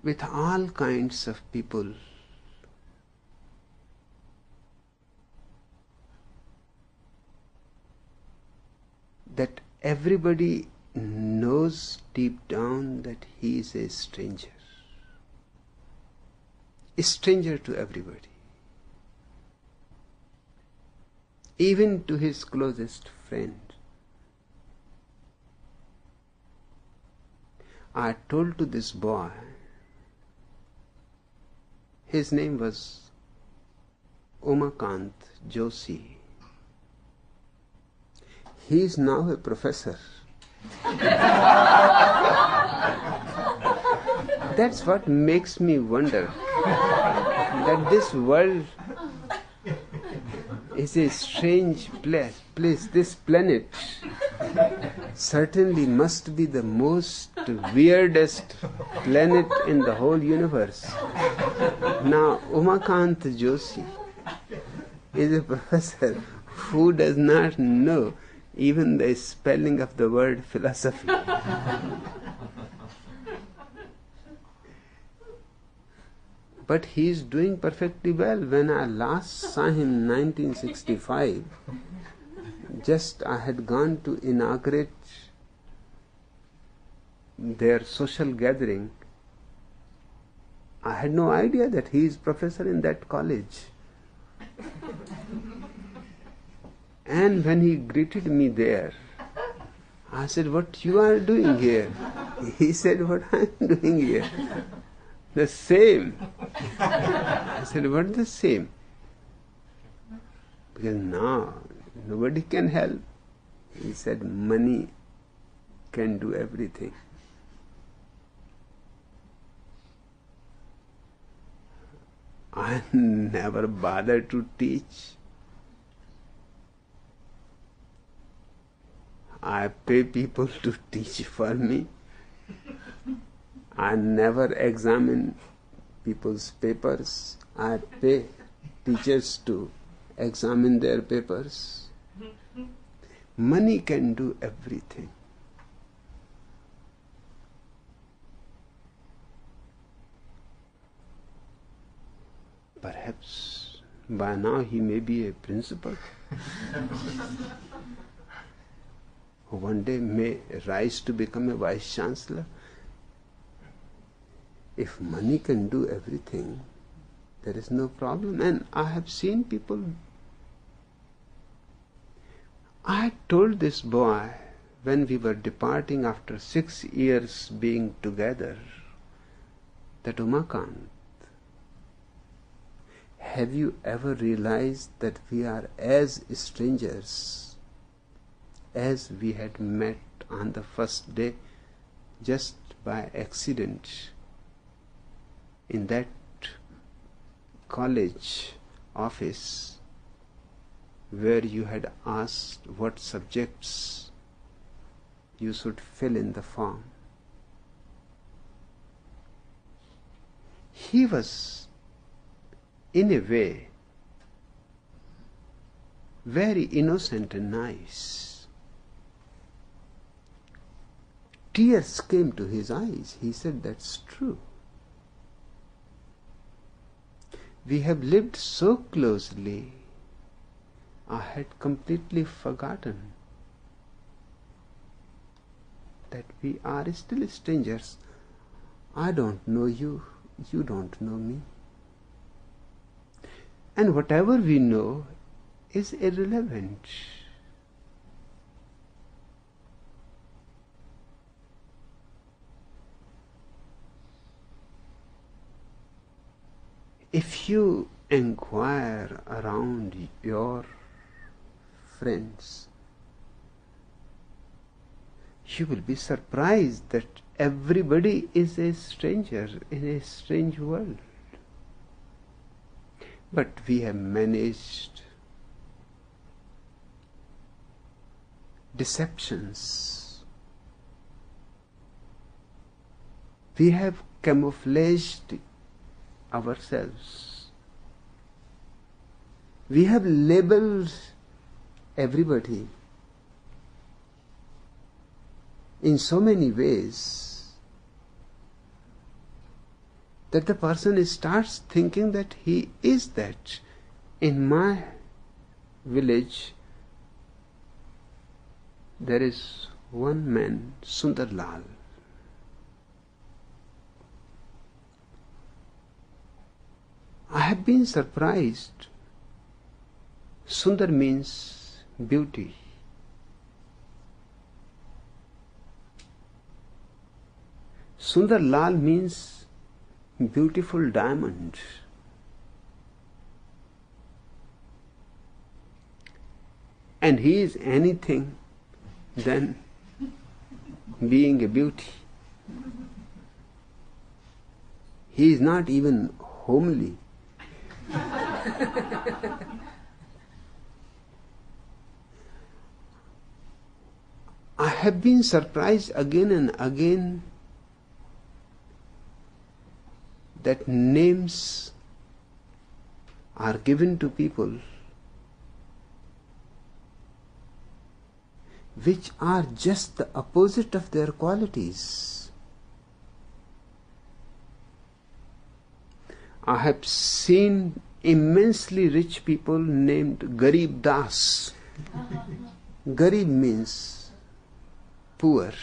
with all kinds of people that everybody knows deep down that he is a stranger to everybody, even to his closest friend. I told to this boy, his name was Umakant Joshi. He is now a professor. That's what makes me wonder that this world is a strange place. This planet certainly must be the most weirdest planet in the whole universe. Now, Umakant Joshi is a professor who does not know even the spelling of the word philosophy. But he is doing perfectly well. When I last saw him in 1965, just I had gone to inaugurate their social gathering. I had no idea that he is professor in that college. And when he greeted me there, I said, "What you are doing here?" He said, "What I am doing here?" "The same." I said, "What the same?" Because now nobody can help. He said, "Money can do everything." I never bothered to teach. I pay people to teach for me. I never examine people's papers. I pay teachers to examine their papers. Money can do everything. Perhaps by now he may be a principal, who one day may rise to become a vice chancellor. If money can do everything, There is no problem. And I have seen people. I had told this boy when we were departing after 6 years being together that, Umakant, have you ever realized that we are as strangers as we had met on the first day just by accident in that college office where you had asked what subjects you should fill in the form? He was, in a way, very innocent and nice. Tears came to his eyes. He said, "That's true. We have lived so closely, I had completely forgotten that we are still strangers. I don't know you, you don't know me. And whatever we know is irrelevant." If you inquire around your friends, you will be surprised that everybody is a stranger in a strange world. But we have managed deceptions. We have camouflaged ourselves. We have labeled everybody in so many ways that the person starts thinking that he is that. In my village, there is one man, Sundarlal. I have been surprised. Sundar means beauty. Sundarlal means beautiful diamond. And he is anything than being a beauty. He is not even homely. I have been surprised again and again that names are given to people which are just the opposite of their qualities. I have seen immensely rich people named Garib Das. Garib means poor.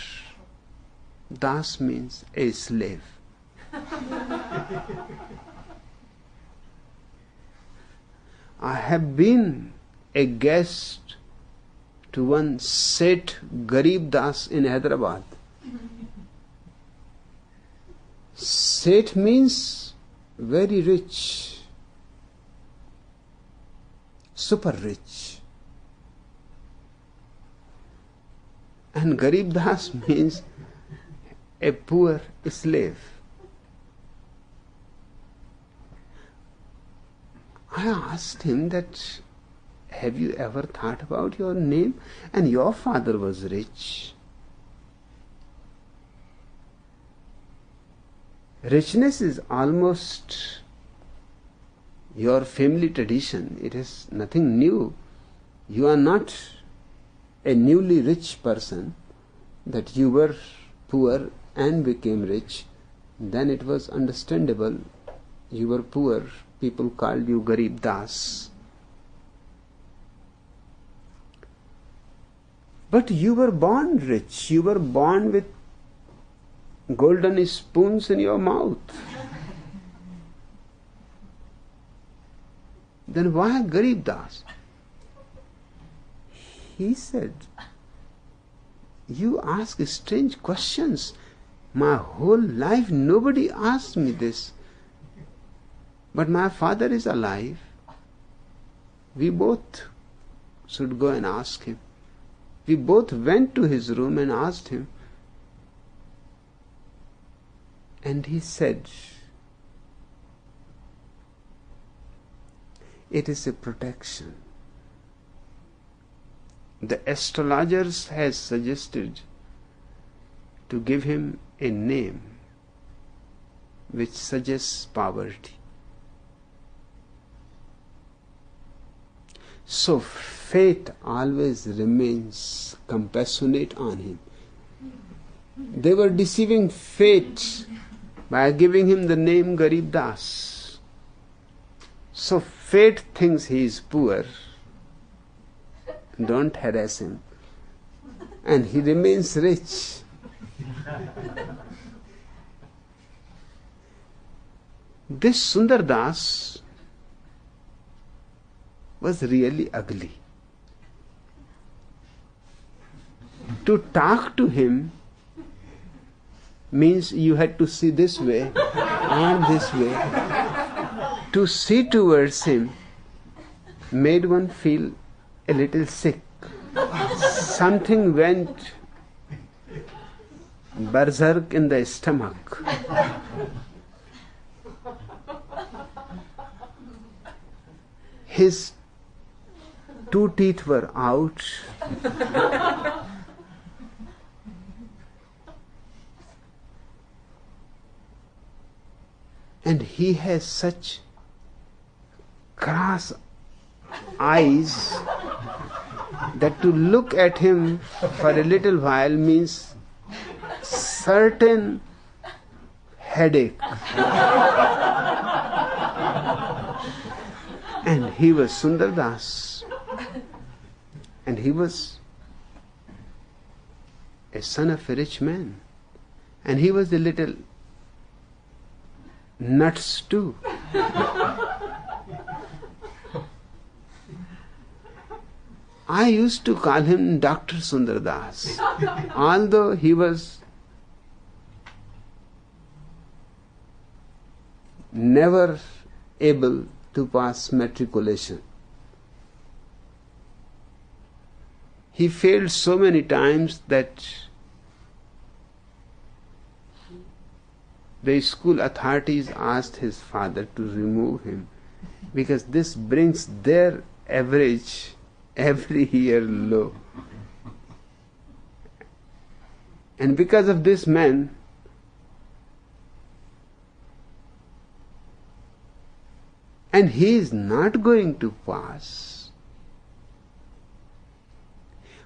Das means a slave. I have been a guest to one Seth Garib Das in Hyderabad. Seth means very rich, super rich. And Garib Das means a poor slave. I asked him that, have you ever thought about your name? And your father was rich. Richness is almost your family tradition. It is nothing new. You are not a newly rich person, that you were poor and became rich. Then it was understandable. You were poor. People called you Garib Das. But you were born rich. You were born with golden spoons in your mouth. Then why Garib Das? He said, you ask strange questions. My whole life nobody asked me this. But my father is alive. We both should go and ask him. We both went to his room and asked him. And he said, it is a protection. The astrologers has suggested to give him a name which suggests poverty. So fate always remains compassionate on him. They were deceiving fate by giving him the name Garib Das. So fate thinks he is poor. Don't harass him. And he remains rich. This Sundar Das was really ugly. To talk to him means you had to see this way and this way. To see towards him made one feel a little sick. Something went berserk in the stomach. His 2 teeth were out. And he has such crass eyes that to look at him for a little while means certain headache. And he was Sundar Das. And he was a son of a rich man. And he was a little nuts too. I used to call him Dr. Sundar Das, although he was never able to pass matriculation. He failed so many times that the school authorities asked his father to remove him because this brings their average every year low. And because of this man, and he is not going to pass.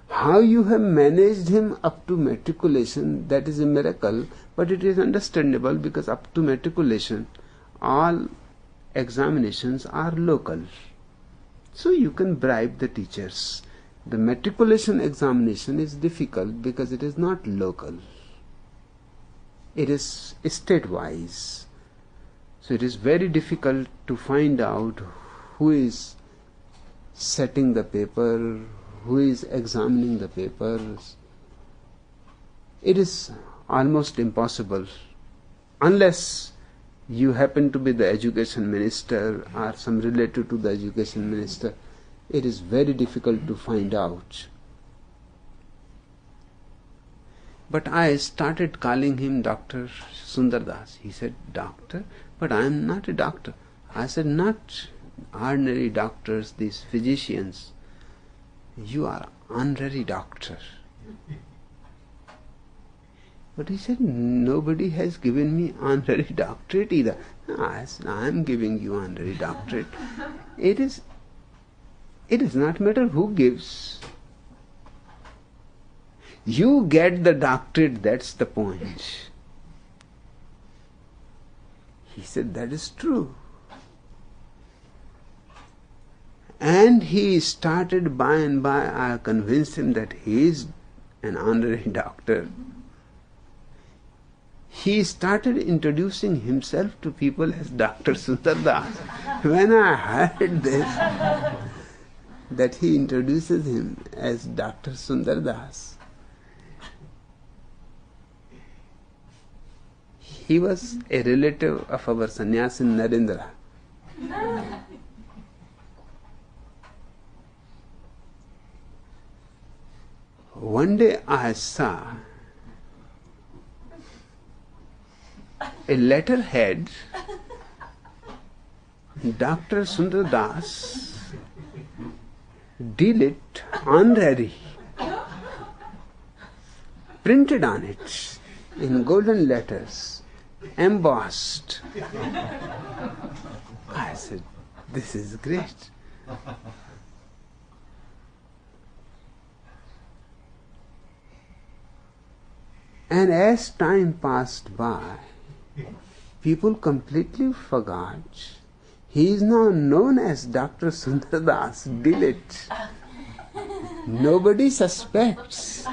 How you have managed him up to matriculation, that is a miracle, but it is understandable because up to matriculation, all examinations are local. So you can bribe the teachers. The matriculation examination is difficult because it is not local. It is state-wise. So it is very difficult to find out who is setting the paper, who is examining the papers. It is almost impossible unless you happen to be the education minister or some relative to the education minister. It is very difficult to find out. But I started calling him Dr. Sundar Das. He said, doctor? But I am not a doctor. I said, not ordinary doctors, these physicians. You are honorary doctor. But he said, nobody has given me honorary doctorate either. I said, I am giving you honorary doctorate. It does not matter who gives. You get the doctorate, that's the point. He said, that is true. And he started by and by, I convinced him that he is an honorary doctor. He started introducing himself to people as Dr. Sundar Das, When I heard this, that he introduces him as Dr. Sundar Das, he was a relative of our sannyasi Narendra. One day I saw a letterhead, Dr. Sundar Das, relit, honorary, printed on it in golden letters, embossed. I said, this is great. And as time passed by, people completely forgot. He is now known as Dr. Sundar Das, relit. Nobody suspects.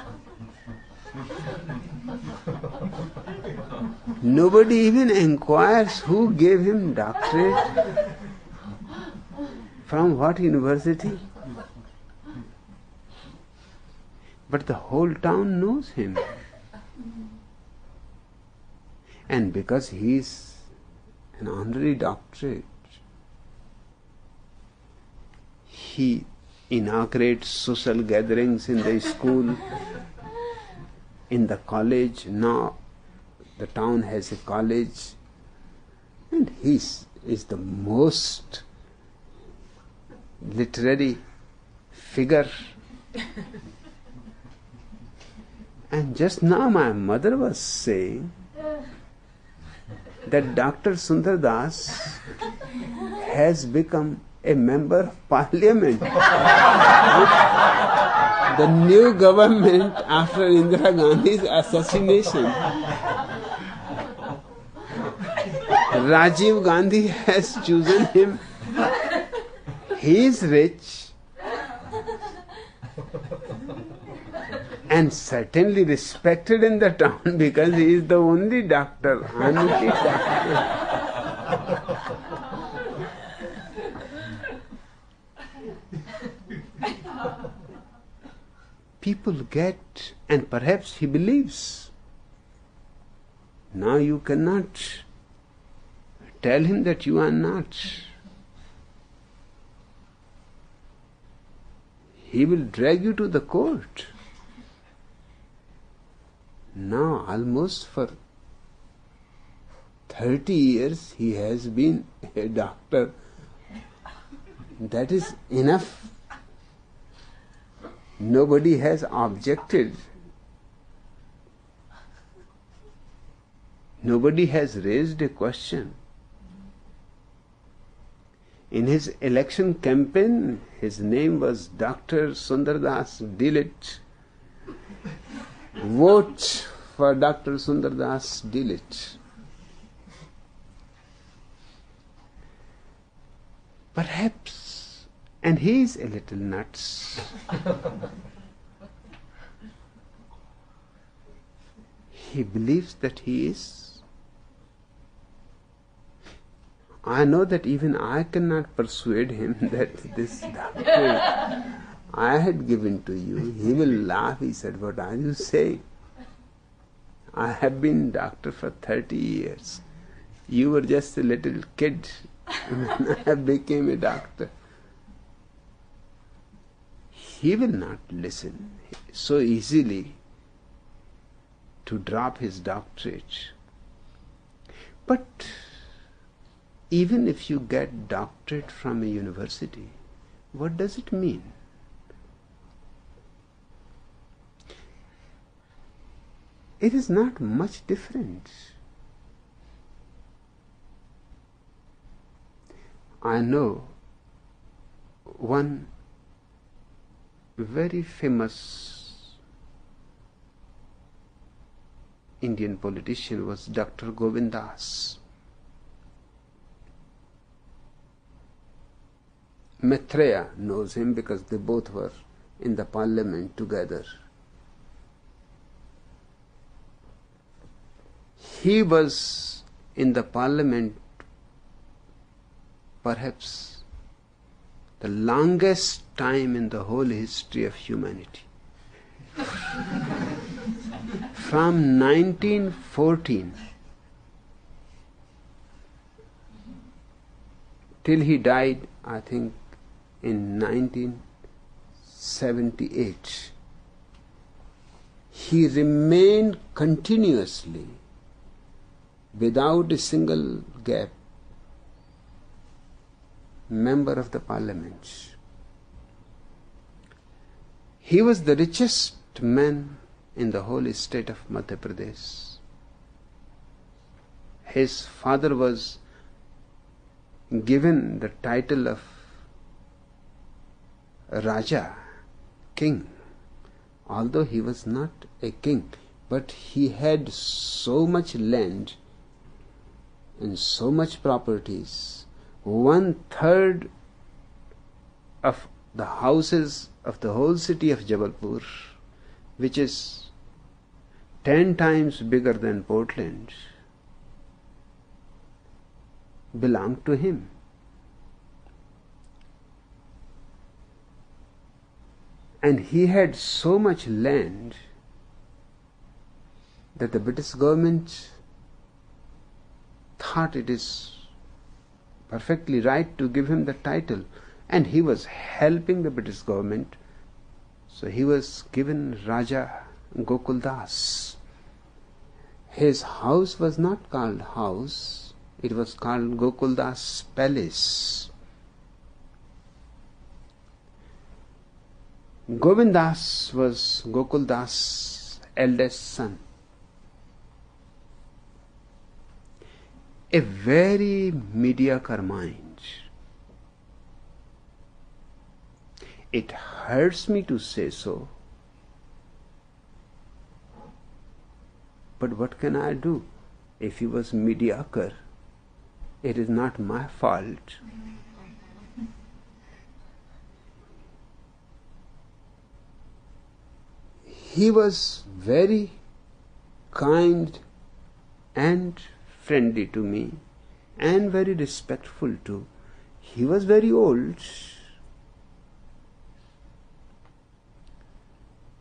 Nobody even inquires who gave him doctorate, from what university. But the whole town knows him. And because he is an honorary doctorate, he inaugurates social gatherings in the school, in the college. Now the town has a college, and he is the most literary figure. And just now my mother was saying that Dr. Sundar Das has become a member of parliament. The new government after Indira Gandhi's assassination. Rajiv Gandhi has chosen him. He is rich and certainly respected in the town because he is the only doctor. People get, and perhaps he believes. Now you cannot tell him that you are not. He will drag you to the court. Now almost for 30 years he has been a doctor. That is enough. Nobody has objected. Nobody has raised a question. In his election campaign, his name was Dr. Sundar Das, relit. Vote for Dr. Sundar Das, relit. Perhaps, and he is a little nuts. He believes that he is. I know that even I cannot persuade him that this doctorate I had given to you. He will laugh. He said, what are you saying? I have been doctor for 30 years. You were just a little kid when I became a doctor. He will not listen so easily to drop his doctorate. But even if you get doctorate from a university, what does it mean? It is not much different. I know one very famous Indian politician was Dr. Govind Das. Maitreya knows him because they both were in the parliament together. He was in the parliament perhaps the longest time in the whole history of humanity. From 1914 till he died, I think, in 1978, he remained continuously, without a single gap, member of the parliament. He was the richest man in the whole state of Madhya Pradesh. His father was given the title of Raja, king, although he was not a king, but he had so much land and so much properties. 1/3 of the houses of the whole city of Jabalpur, which is 10 times bigger than Portland, belonged to him. And he had so much land that the British government thought it is perfectly right to give him the title, and he was helping the British government, so he was given Raja Gokuldas. His house was not called house, it was called Gokuldas Palace. Govindas was Gokuldas' eldest son. A very mediocre mind. It hurts me to say so, but what can I do? If he was mediocre, it is not my fault. He was very kind and friendly to me, and very respectful too. He was very old,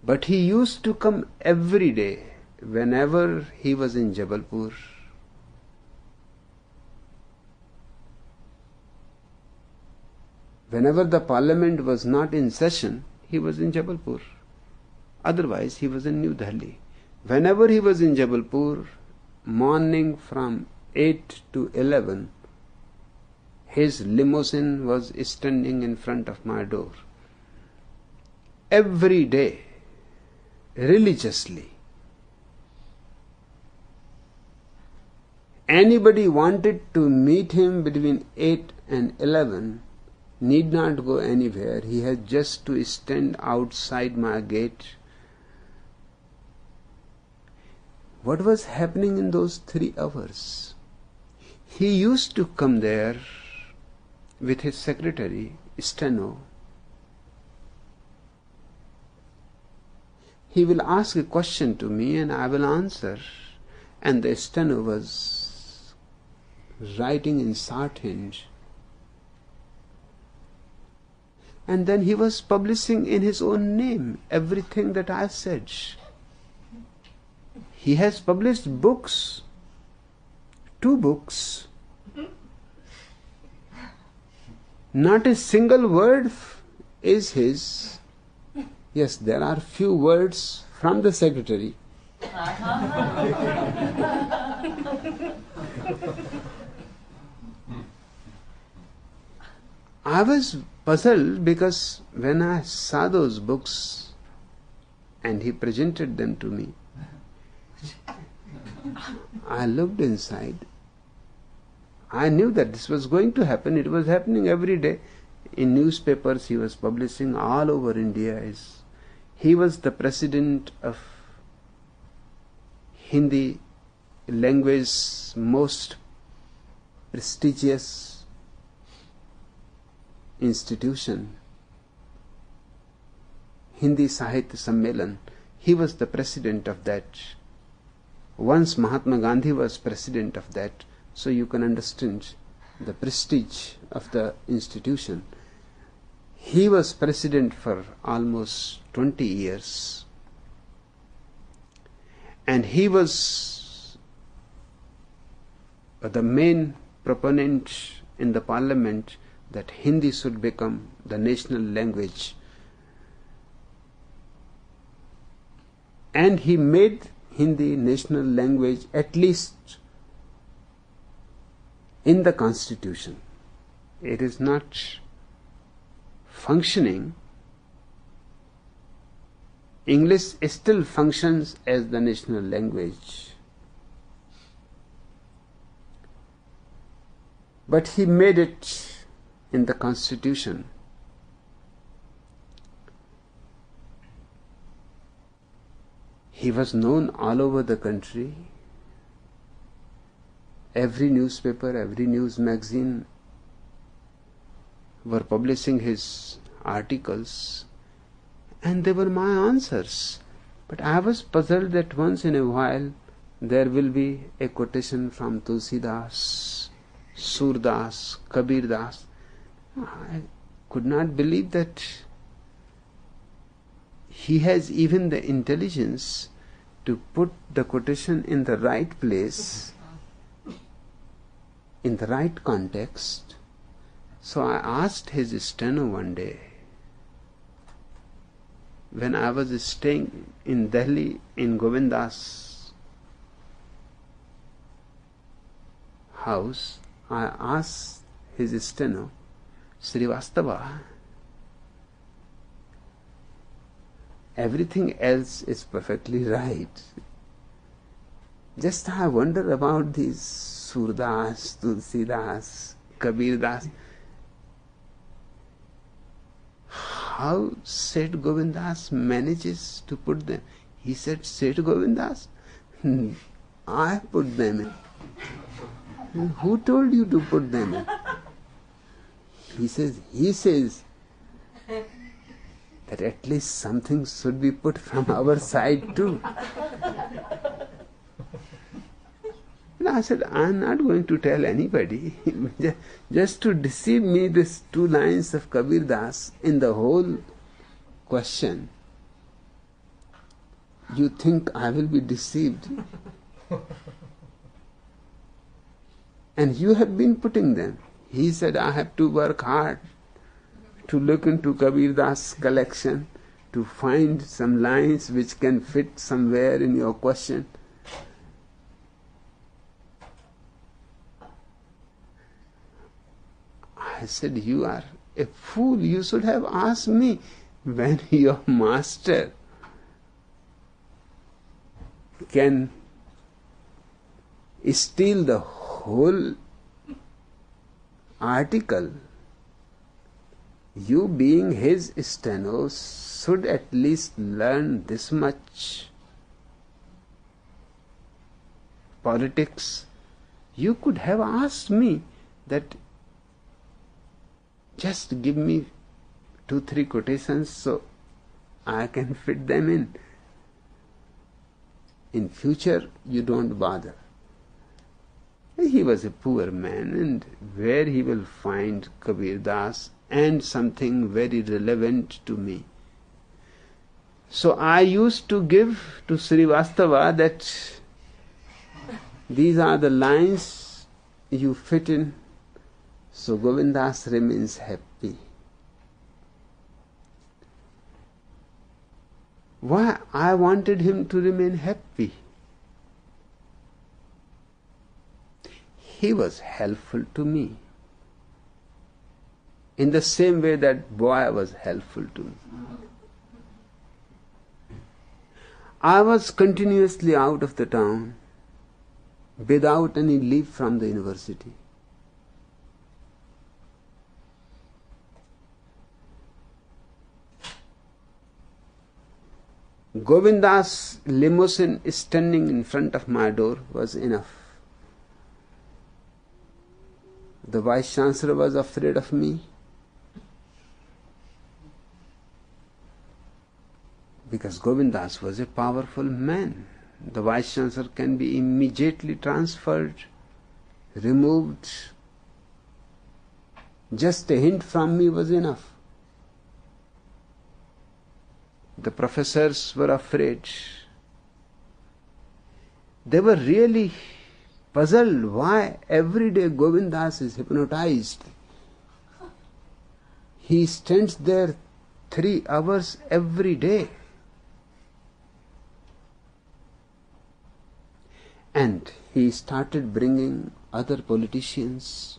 but he used to come every day whenever he was in Jabalpur. Whenever the parliament was not in session, he was in Jabalpur. Otherwise, he was in New Delhi. Whenever he was in Jabalpur, morning from 8 to 11, his limousine was standing in front of my door. Every day, religiously. Anybody wanted to meet him between 8 and 11 need not go anywhere. He had just to stand outside my gate. What was happening in those 3 hours? He used to come there with his secretary, steno. He will ask a question to me and I will answer. And the steno was writing in shorthand. And then he was publishing in his own name everything that I said. He has published books, 2 books. Not a single word is his. Yes, there are few words from the secretary. I was puzzled because when I saw those books and he presented them to me, I looked inside. I knew that this was going to happen. It was happening every day. In newspapers he was publishing all over India. He was the president of Hindi language most prestigious institution, Hindi Sahitya Sammelan. He was the president of that. Once Mahatma Gandhi was president of that, so you can understand the prestige of the institution. He was president for almost 20 years. And he was the main proponent in the parliament that Hindi should become the national language. And he made Hindi national language at least in the constitution. It is not functioning. English still functions as the national language. But he made it in the constitution. He was known all over the country. Every newspaper, every news magazine were publishing his articles, and they were my answers. But I was puzzled that once in a while there will be a quotation from Tulsidas, Surdas, Kabir Das. I could not believe that he has even the intelligence to put the quotation in the right place, in the right context. So I asked his steno one day, when I was staying in Delhi in Govinda's house, I asked his steno, Srivastava, everything else is perfectly right. Just I wonder about these Surdas, Tulsidas, Kabir Das. How Seth Govindas manages to put them? He said, Seth Govindas, I put them in. Who told you to put them in? He says that at least something should be put from our side too. And I said, I'm not going to tell anybody. Just to deceive me, these 2 lines of Kabir Das in the whole question. You think I will be deceived? And you have been putting them. He said, I have to work hard to look into Kabir Das' collection, to find some lines which can fit somewhere in your question. I said, you are a fool. You should have asked me when your master can steal the whole article. You being his steno should at least learn this much. Politics. You could have asked me that just give me 2-3 quotations so I can fit them in. In future, you don't bother. He was a poor man, and where he will find Kabir Das and something very relevant to me. So I used to give to Srivastava that these are the lines you fit in, so Govindas remains happy. Why? I wanted him to remain happy. He was helpful to me in the same way that boy was helpful to me. I was continuously out of the town without any leave from the university. Govinda's limousine standing in front of my door was enough. The Vice Chancellor was afraid of me because Govindas was a powerful man. The Vice Chancellor can be immediately transferred, removed, Just a hint from me was enough. The professors were afraid. They were really puzzled why every day Govindas is hypnotized. He stands there 3 hours every day. And he started bringing other politicians.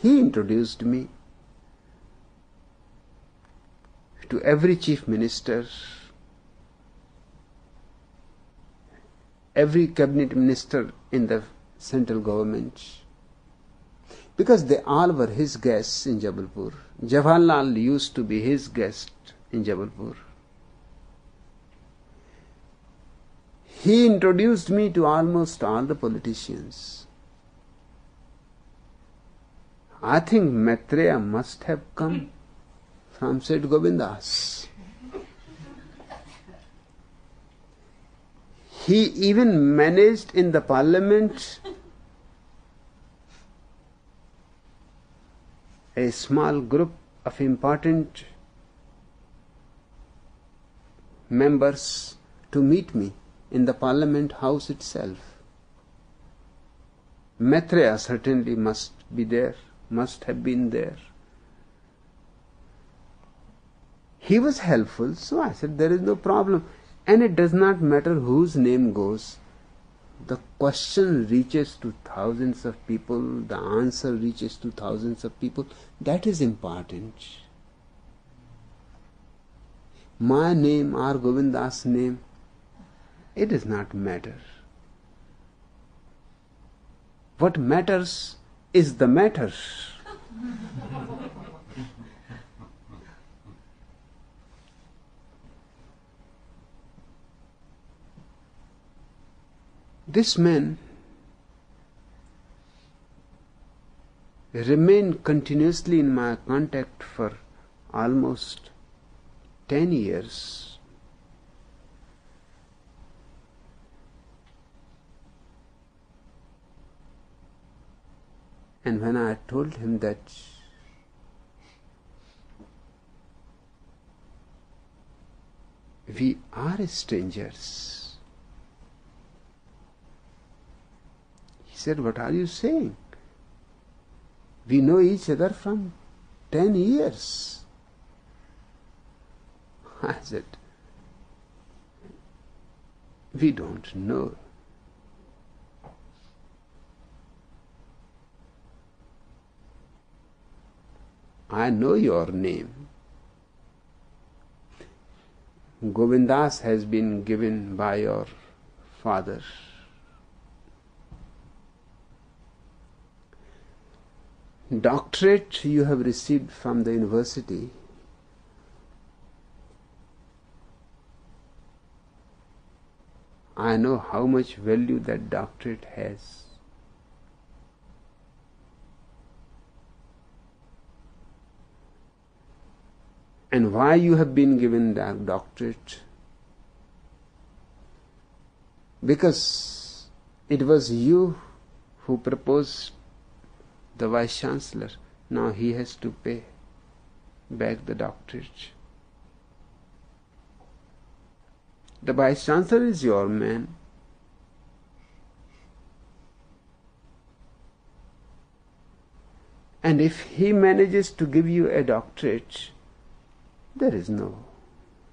He introduced me to every chief minister, every cabinet minister in the central government, because they all were his guests in Jabalpur. Jawaharlal used to be his guest in Jabalpur. He introduced me to almost all the politicians. I think Maitreya must have come from Seth Govindas. He even managed in the parliament a small group of important members to meet me in the parliament house itself. Maitreya certainly must be there, must have been there. He was helpful, so I said there is no problem. And it does not matter whose name goes. The question reaches to thousands of people, the answer reaches to thousands of people. That is important. My name or Govinda's name, it does not matter. What matters is the matter. This man remained continuously in my contact for almost 10 years. And when I told him that we are strangers, he said, "What are you saying? We know each other from 10 years. I said, "We don't know. I know your name. Govindas has been given by your father. Doctorate you have received from the university. I know how much value that doctorate has. And why you have been given that doctorate? Because it was you who proposed the Vice Chancellor. Now he has to pay back the doctorate. The Vice Chancellor is your man. And if he manages to give you a doctorate, there is no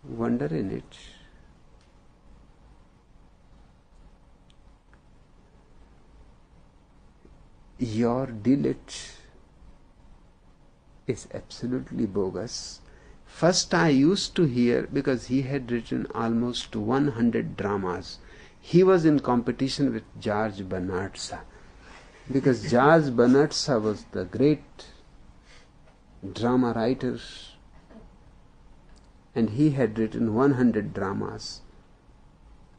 wonder in it. Your relit is absolutely bogus. First I used to hear, because he had written almost 100 dramas. He was in competition with George Bernard Shaw, because George Bernard Shaw was the great drama writer, and he had written 100 dramas.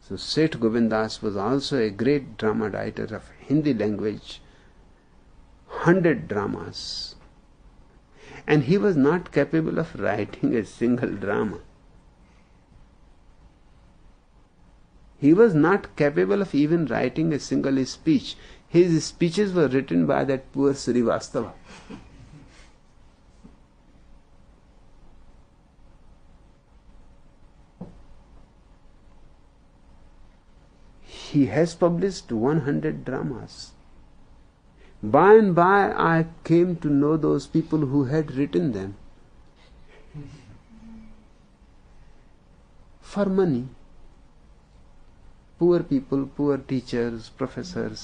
So Seth Govindas was also a great drama writer of Hindi language, 100 dramas. And he was not capable of writing a single drama. He was not capable of even writing a single speech. His speeches were written by that poor Srivastava. he has published 100 dramas. By and by I came to know those people who had written them for money. Poor people, poor teachers, professors.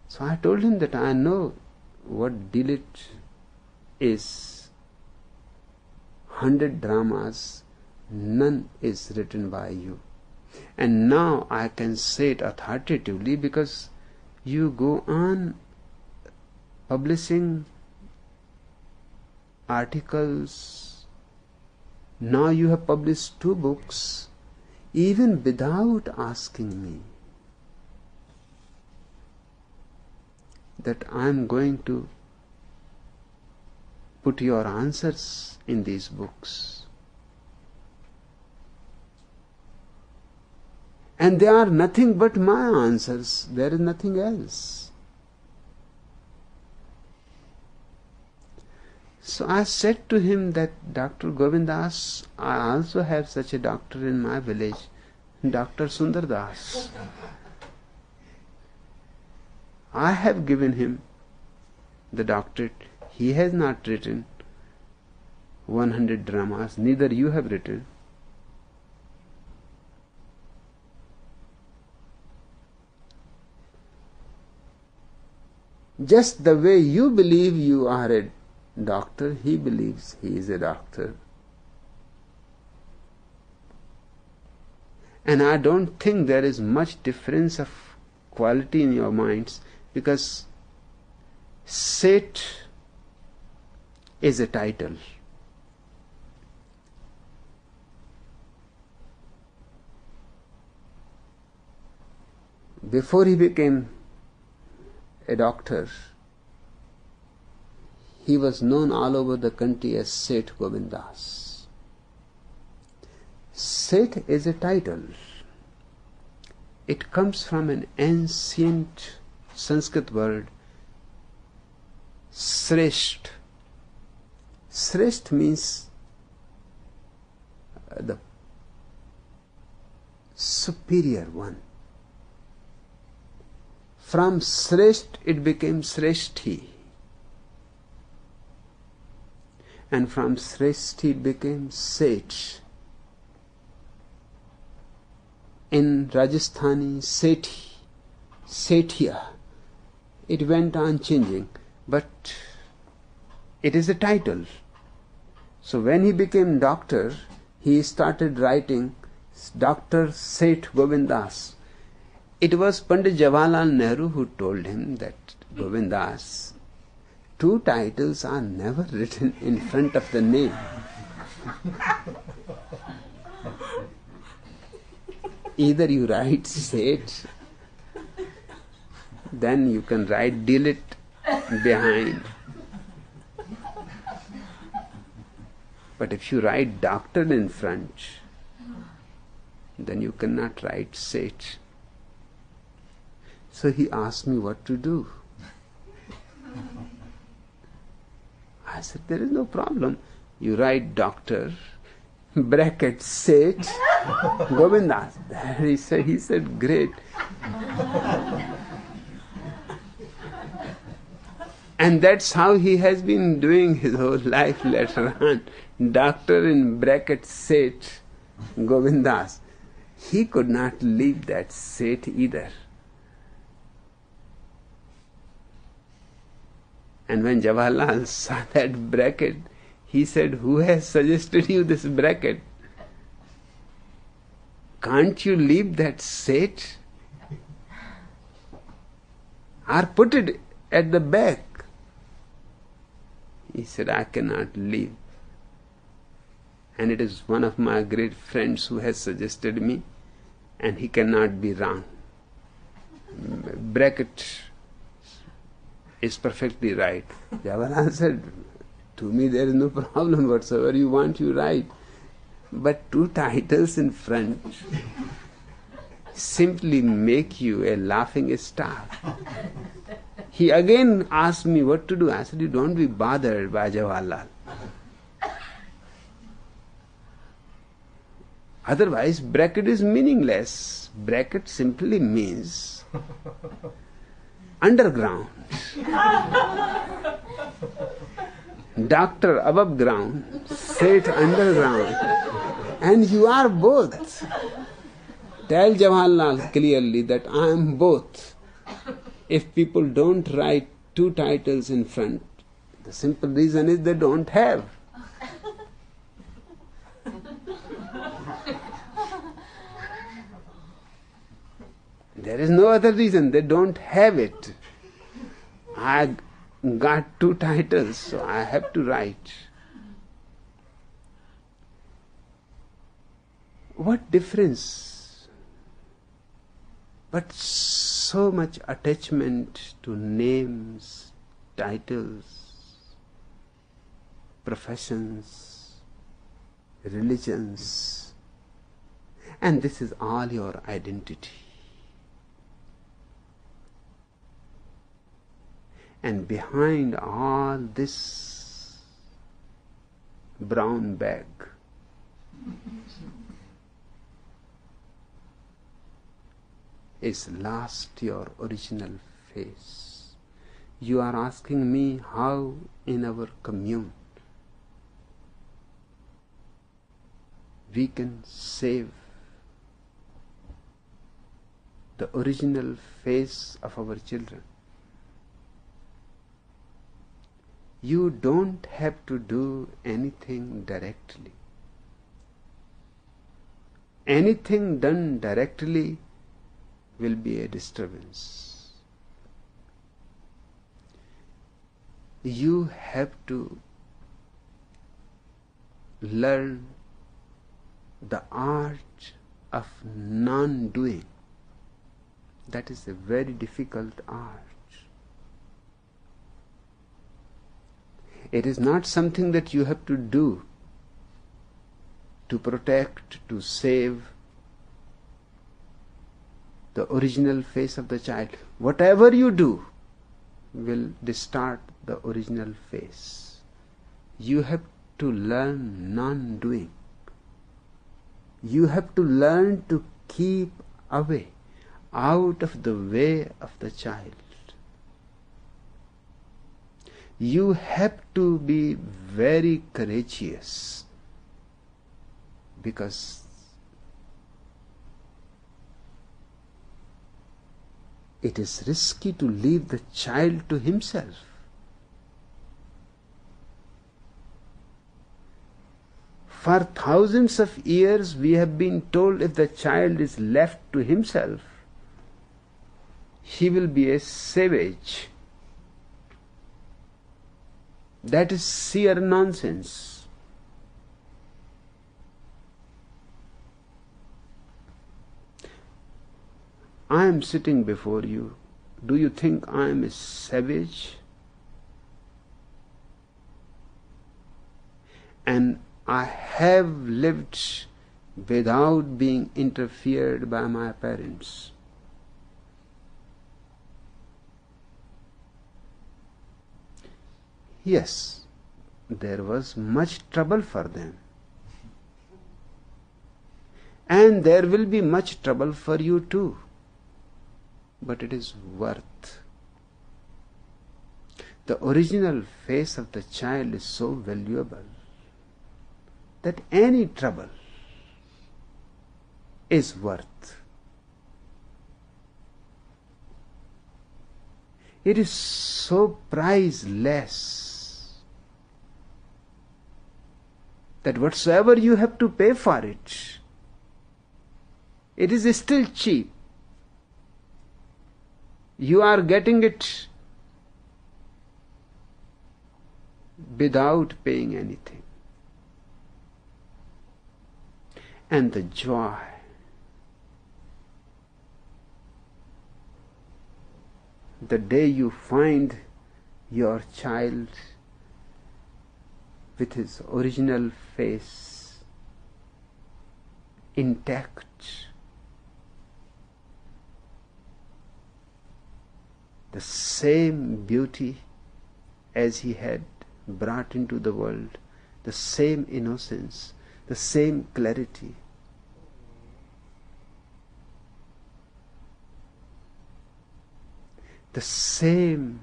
So I told him that I know what relit is. 100 dramas, none is written by you. And now I can say it authoritatively because you go on publishing articles. Now you have published 2 books even without asking me that I am going to put your answers in these books. And they are nothing but my answers. There is nothing else. So I said to him that, Dr. Govindas, I also have such a doctor in my village, Dr. Sundardas. I have given him the doctorate. He has not written 100 dramas, neither you have written. Just the way you believe you are a doctor, he believes he is a doctor. And I don't think there is much difference of quality in your minds, because Seth is a title. Before he became a doctor, he was known all over the country as Seth Govindas. Seth is a title. It comes from an ancient Sanskrit word, Sresht. Sresht means the superior one. From Sresht it became Sreshti. And from Sreshti it became Seth. In Rajasthani, Sethi, Sethia. It went on changing, but it is a title. So when he became doctor, he started writing Dr. Seth Govindas. It was Pandit Jawaharlal Nehru who told him that, Govindas, 2 titles are never written in front of the name. Either you write Seth, then you can write relit behind. But if you write doctor in front, then you cannot write Seth. So he asked me what to do. I said, there is no problem. You write doctor, bracket Seth, Govindas. He said, great. And that's how he has been doing his whole life later on. Doctor in bracket Seth, Govindas. He could not leave that Seth either. And when Jawaharlal saw that bracket, he said, who has suggested you this bracket? Can't you leave that Seth? Or put it at the back? He said, I cannot leave. And it is one of my great friends who has suggested me, and he cannot be wrong. Bracket is perfectly right. Jawaharlal said, to me there is no problem whatsoever. You want, you write. But 2 titles in front simply make you a laughing stock. He again asked me what to do. I said, you don't be bothered by Jawaharlal. Otherwise, bracket is meaningless. Bracket simply means underground. Doctor above ground, Seth underground. And you are both. Tell Jawaharlal clearly that I am both. If people don't write two titles in front, the simple reason is they don't have. There is no other reason. They don't have it. I got two titles, so I have to write. What difference? But so much attachment to names, titles, professions, religions, and this is all your identity. And behind all this brown bag is lost your original face. You are asking me how in our commune we can save the original face of our children. You don't have to do anything directly. Anything done directly will be a disturbance. You have to learn the art of non-doing. That is a very difficult art. It is not something that you have to do to protect, to save the original face of the child. Whatever you do will distort the original face. You have to learn non-doing. You have to learn to keep away, out of the way of the child. You have to be very courageous, because it is risky to leave the child to himself. For thousands of years we have been told if the child is left to himself, he will be a savage. That is sheer nonsense. I am sitting before you. Do you think I am a savage? And I have lived without being interfered by my parents. Yes, there was much trouble for them. And there will be much trouble for you too. But it is worth. The original face of the child is so valuable that any trouble is worth. It is so priceless that whatsoever you have to pay for it, it is still cheap. You are getting it without paying anything. And the joy, the day you find your child with his original face intact, the same beauty as he had brought into the world, the same innocence, the same clarity, the same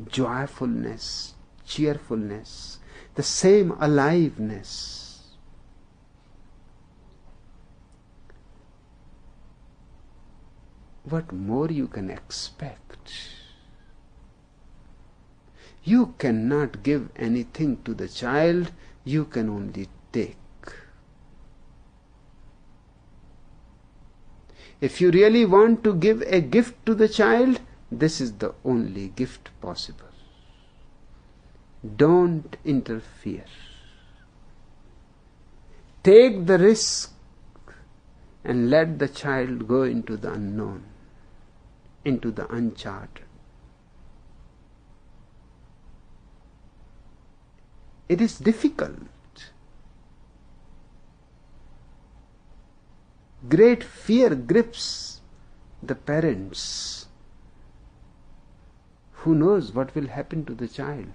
joyfulness, cheerfulness, the same aliveness. What more you can expect? You cannot give anything to the child, you can only take. If you really want to give a gift to the child, this is the only gift possible. Don't interfere. Take the risk and let the child go into the unknown, into the uncharted. It is difficult. Great fear grips the parents. Who knows what will happen to the child?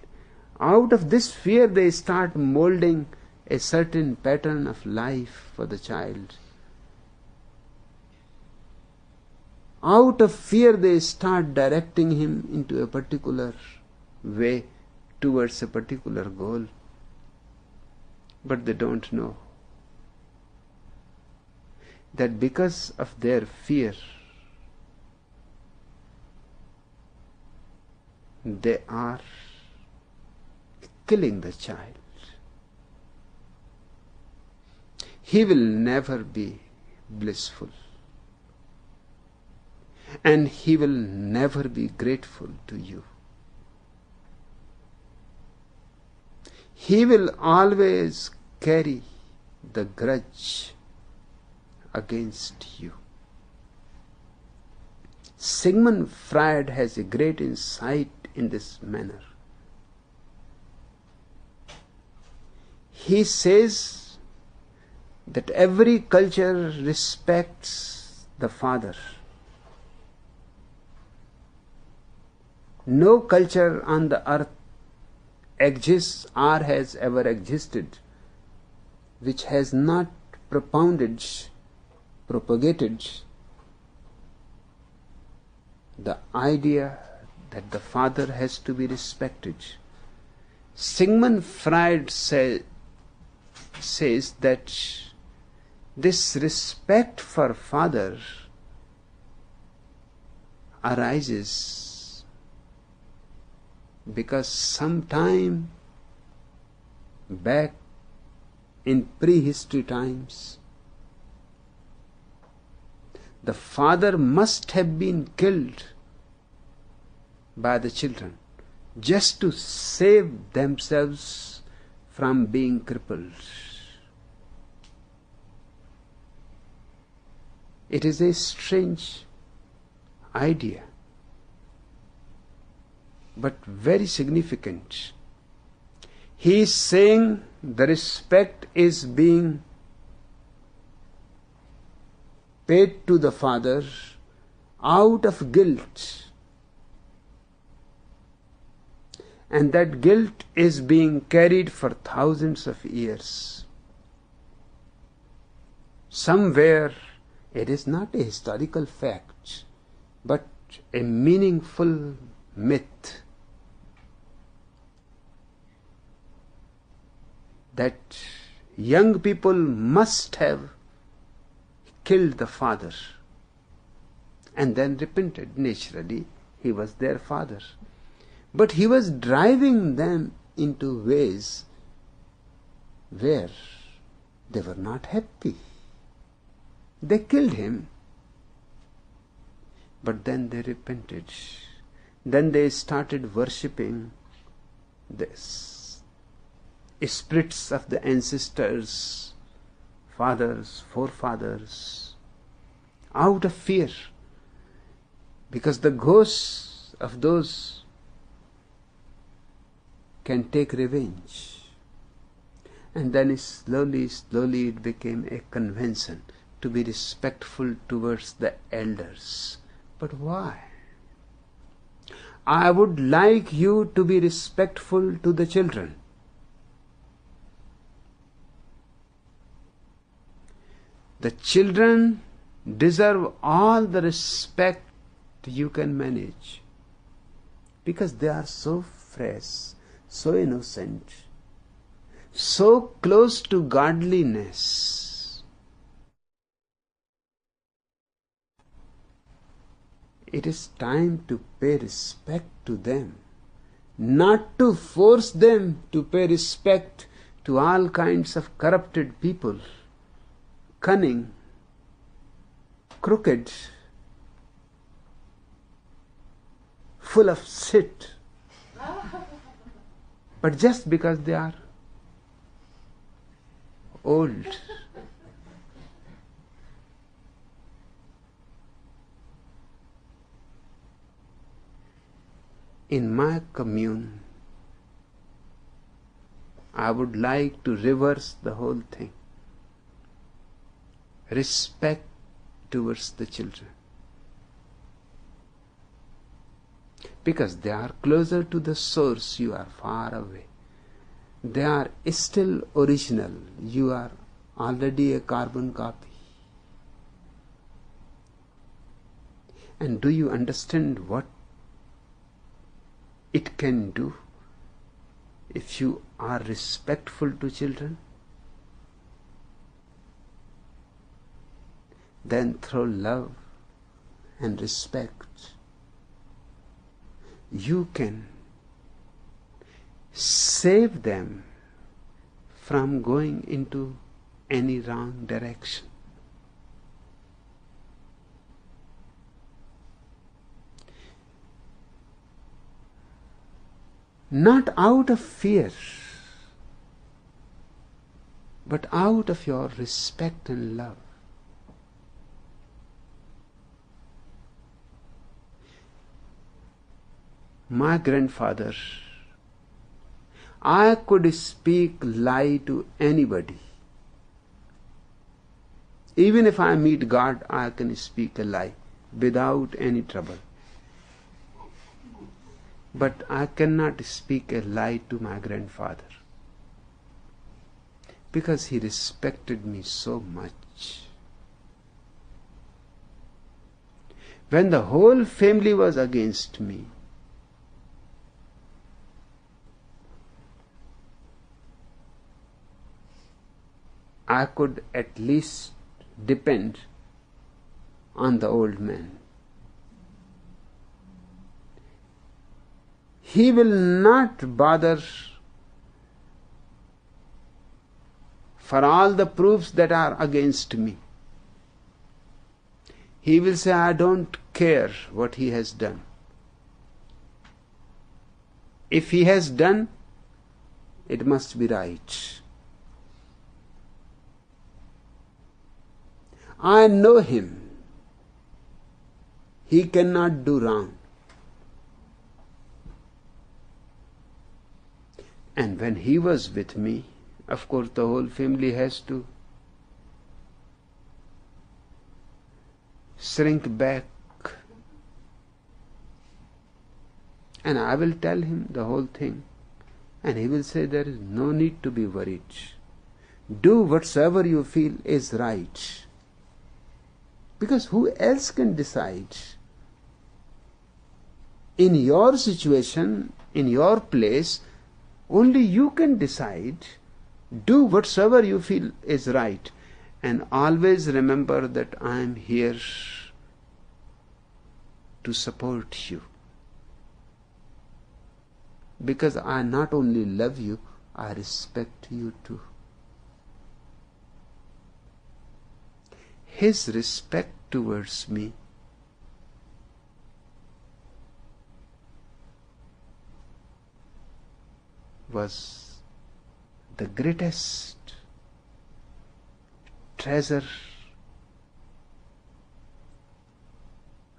Out of this fear they start molding a certain pattern of life for the child. Out of fear they start directing him into a particular way towards a particular goal. But they don't know that because of their fear, they are killing the child. He will never be blissful, and he will never be grateful to you. He will always carry the grudge against you. Sigmund Freud has a great insight in this manner. He says that every culture respects the father. No culture on the earth exists or has ever existed which has not propagated the idea that the father has to be respected. Sigmund Freud says that this respect for father arises because sometime back in prehistory times, the father must have been killed by the children just to save themselves from being crippled. It is a strange idea, but very significant. He is saying the respect is being paid to the father out of guilt, and that guilt is being carried for thousands of years. Somewhere it is not a historical fact, but a meaningful myth that young people must have killed the father and then repented. Naturally, he was their father. But he was driving them into ways where they were not happy. They killed him, but then they repented. Then they started worshipping the spirits of the ancestors, fathers, forefathers, out of fear, because the ghosts of those can take revenge. And then slowly it became a convention to be respectful towards the elders. But why? I would like you to be respectful to the children. The children deserve all the respect you can manage, because they are so fresh, so innocent, so close to godliness. It is time to pay respect to them, not to force them to pay respect to all kinds of corrupted people, cunning, crooked, full of shit. But just because they are old, in my commune, I would like to reverse the whole thing. Respect towards the children, because they are closer to the source, you are far away. They are still original, you are already a carbon copy. And do you understand what it can do if you are respectful to children? Then through love and respect, you can save them from going into any wrong direction. Not out of fear, but out of your respect and love. My grandfather, I could speak lie to anybody. Even if I meet God, I can speak a lie without any trouble. But I cannot speak a lie to my grandfather, because he respected me so much. When the whole family was against me, I could at least depend on the old man. He will not bother for all the proofs that are against me. He will say, I don't care what he has done. If he has done, it must be right. I know him. He cannot do wrong. And when he was with me, of course the whole family has to shrink back. And I will tell him the whole thing. And he will say, there is no need to be worried. Do whatsoever you feel is right. Because who else can decide? In your situation, in your place, only you can decide. Do whatsoever you feel is right. And always remember that I am here to support you. Because I not only love you, I respect you too. His respect towards me was the greatest treasure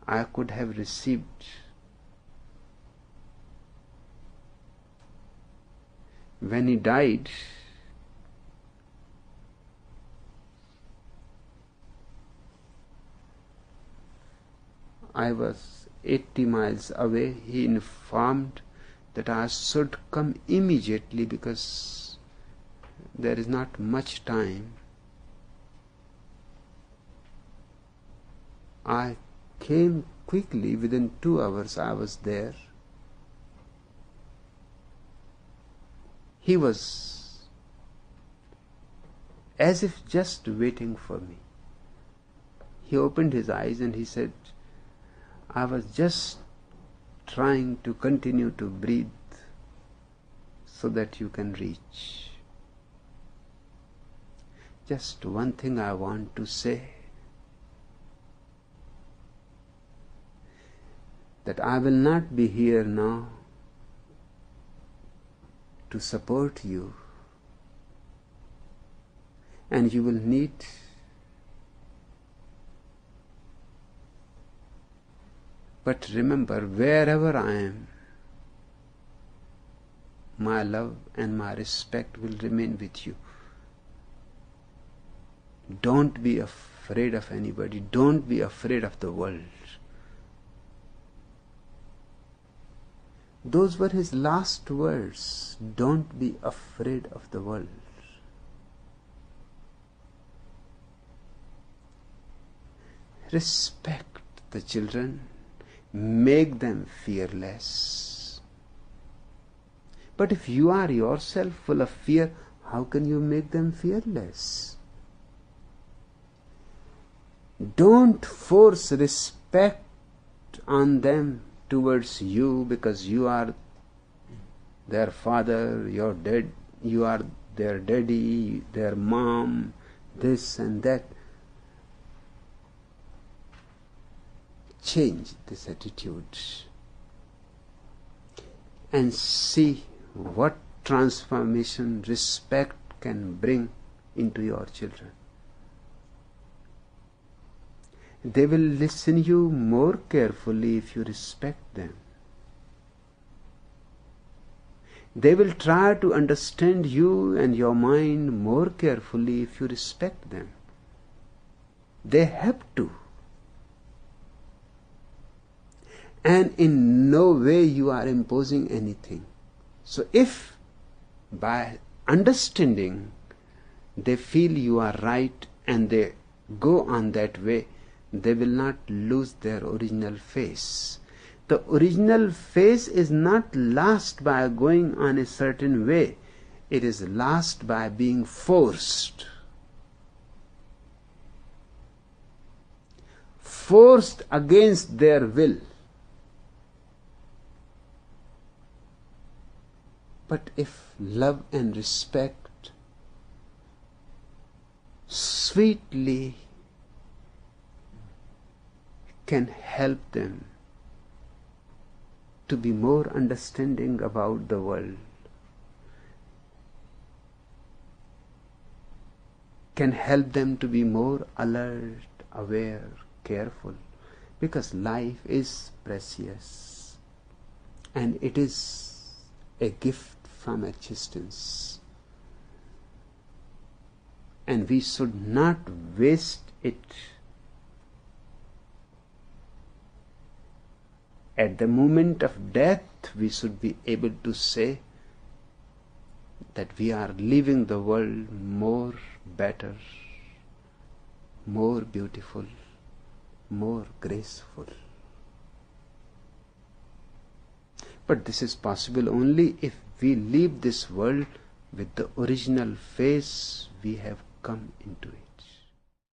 I could have received. When he died, I was 80 miles away. He informed that I should come immediately because there is not much time. I came quickly. Within 2 hours I was there. He was as if just waiting for me. He opened his eyes and he said, I was just trying to continue to breathe so that you can reach. Just one thing I want to say, that I will not be here now to support you, and you will need but remember, wherever I am, my love and my respect will remain with you. Don't be afraid of anybody. Don't be afraid of the world. Those were his last words. Don't be afraid of the world. Respect the children. Make them fearless. But if you are yourself full of fear, how can you make them fearless? Don't force respect on them towards you because you are their father, you are their daddy, their mom, this and that. Change this attitude and see what transformation respect can bring into your children. They will listen you more carefully if you respect them. They will try to understand you and your mind more carefully if you respect them. They have to. And in no way you are imposing anything. So if by understanding they feel you are right and they go on that way, they will not lose their original face. The original face is not lost by going on a certain way. It is lost by being forced. Forced against their will. But if love and respect sweetly can help them to be more understanding about the world, can help them to be more alert, aware, careful, because life is precious and it is a gift from existence, and we should not waste it. At the moment of death, we should be able to say that we are leaving the world more better, more beautiful, more graceful. But this is possible only if we leave this world with the original face we have come into it.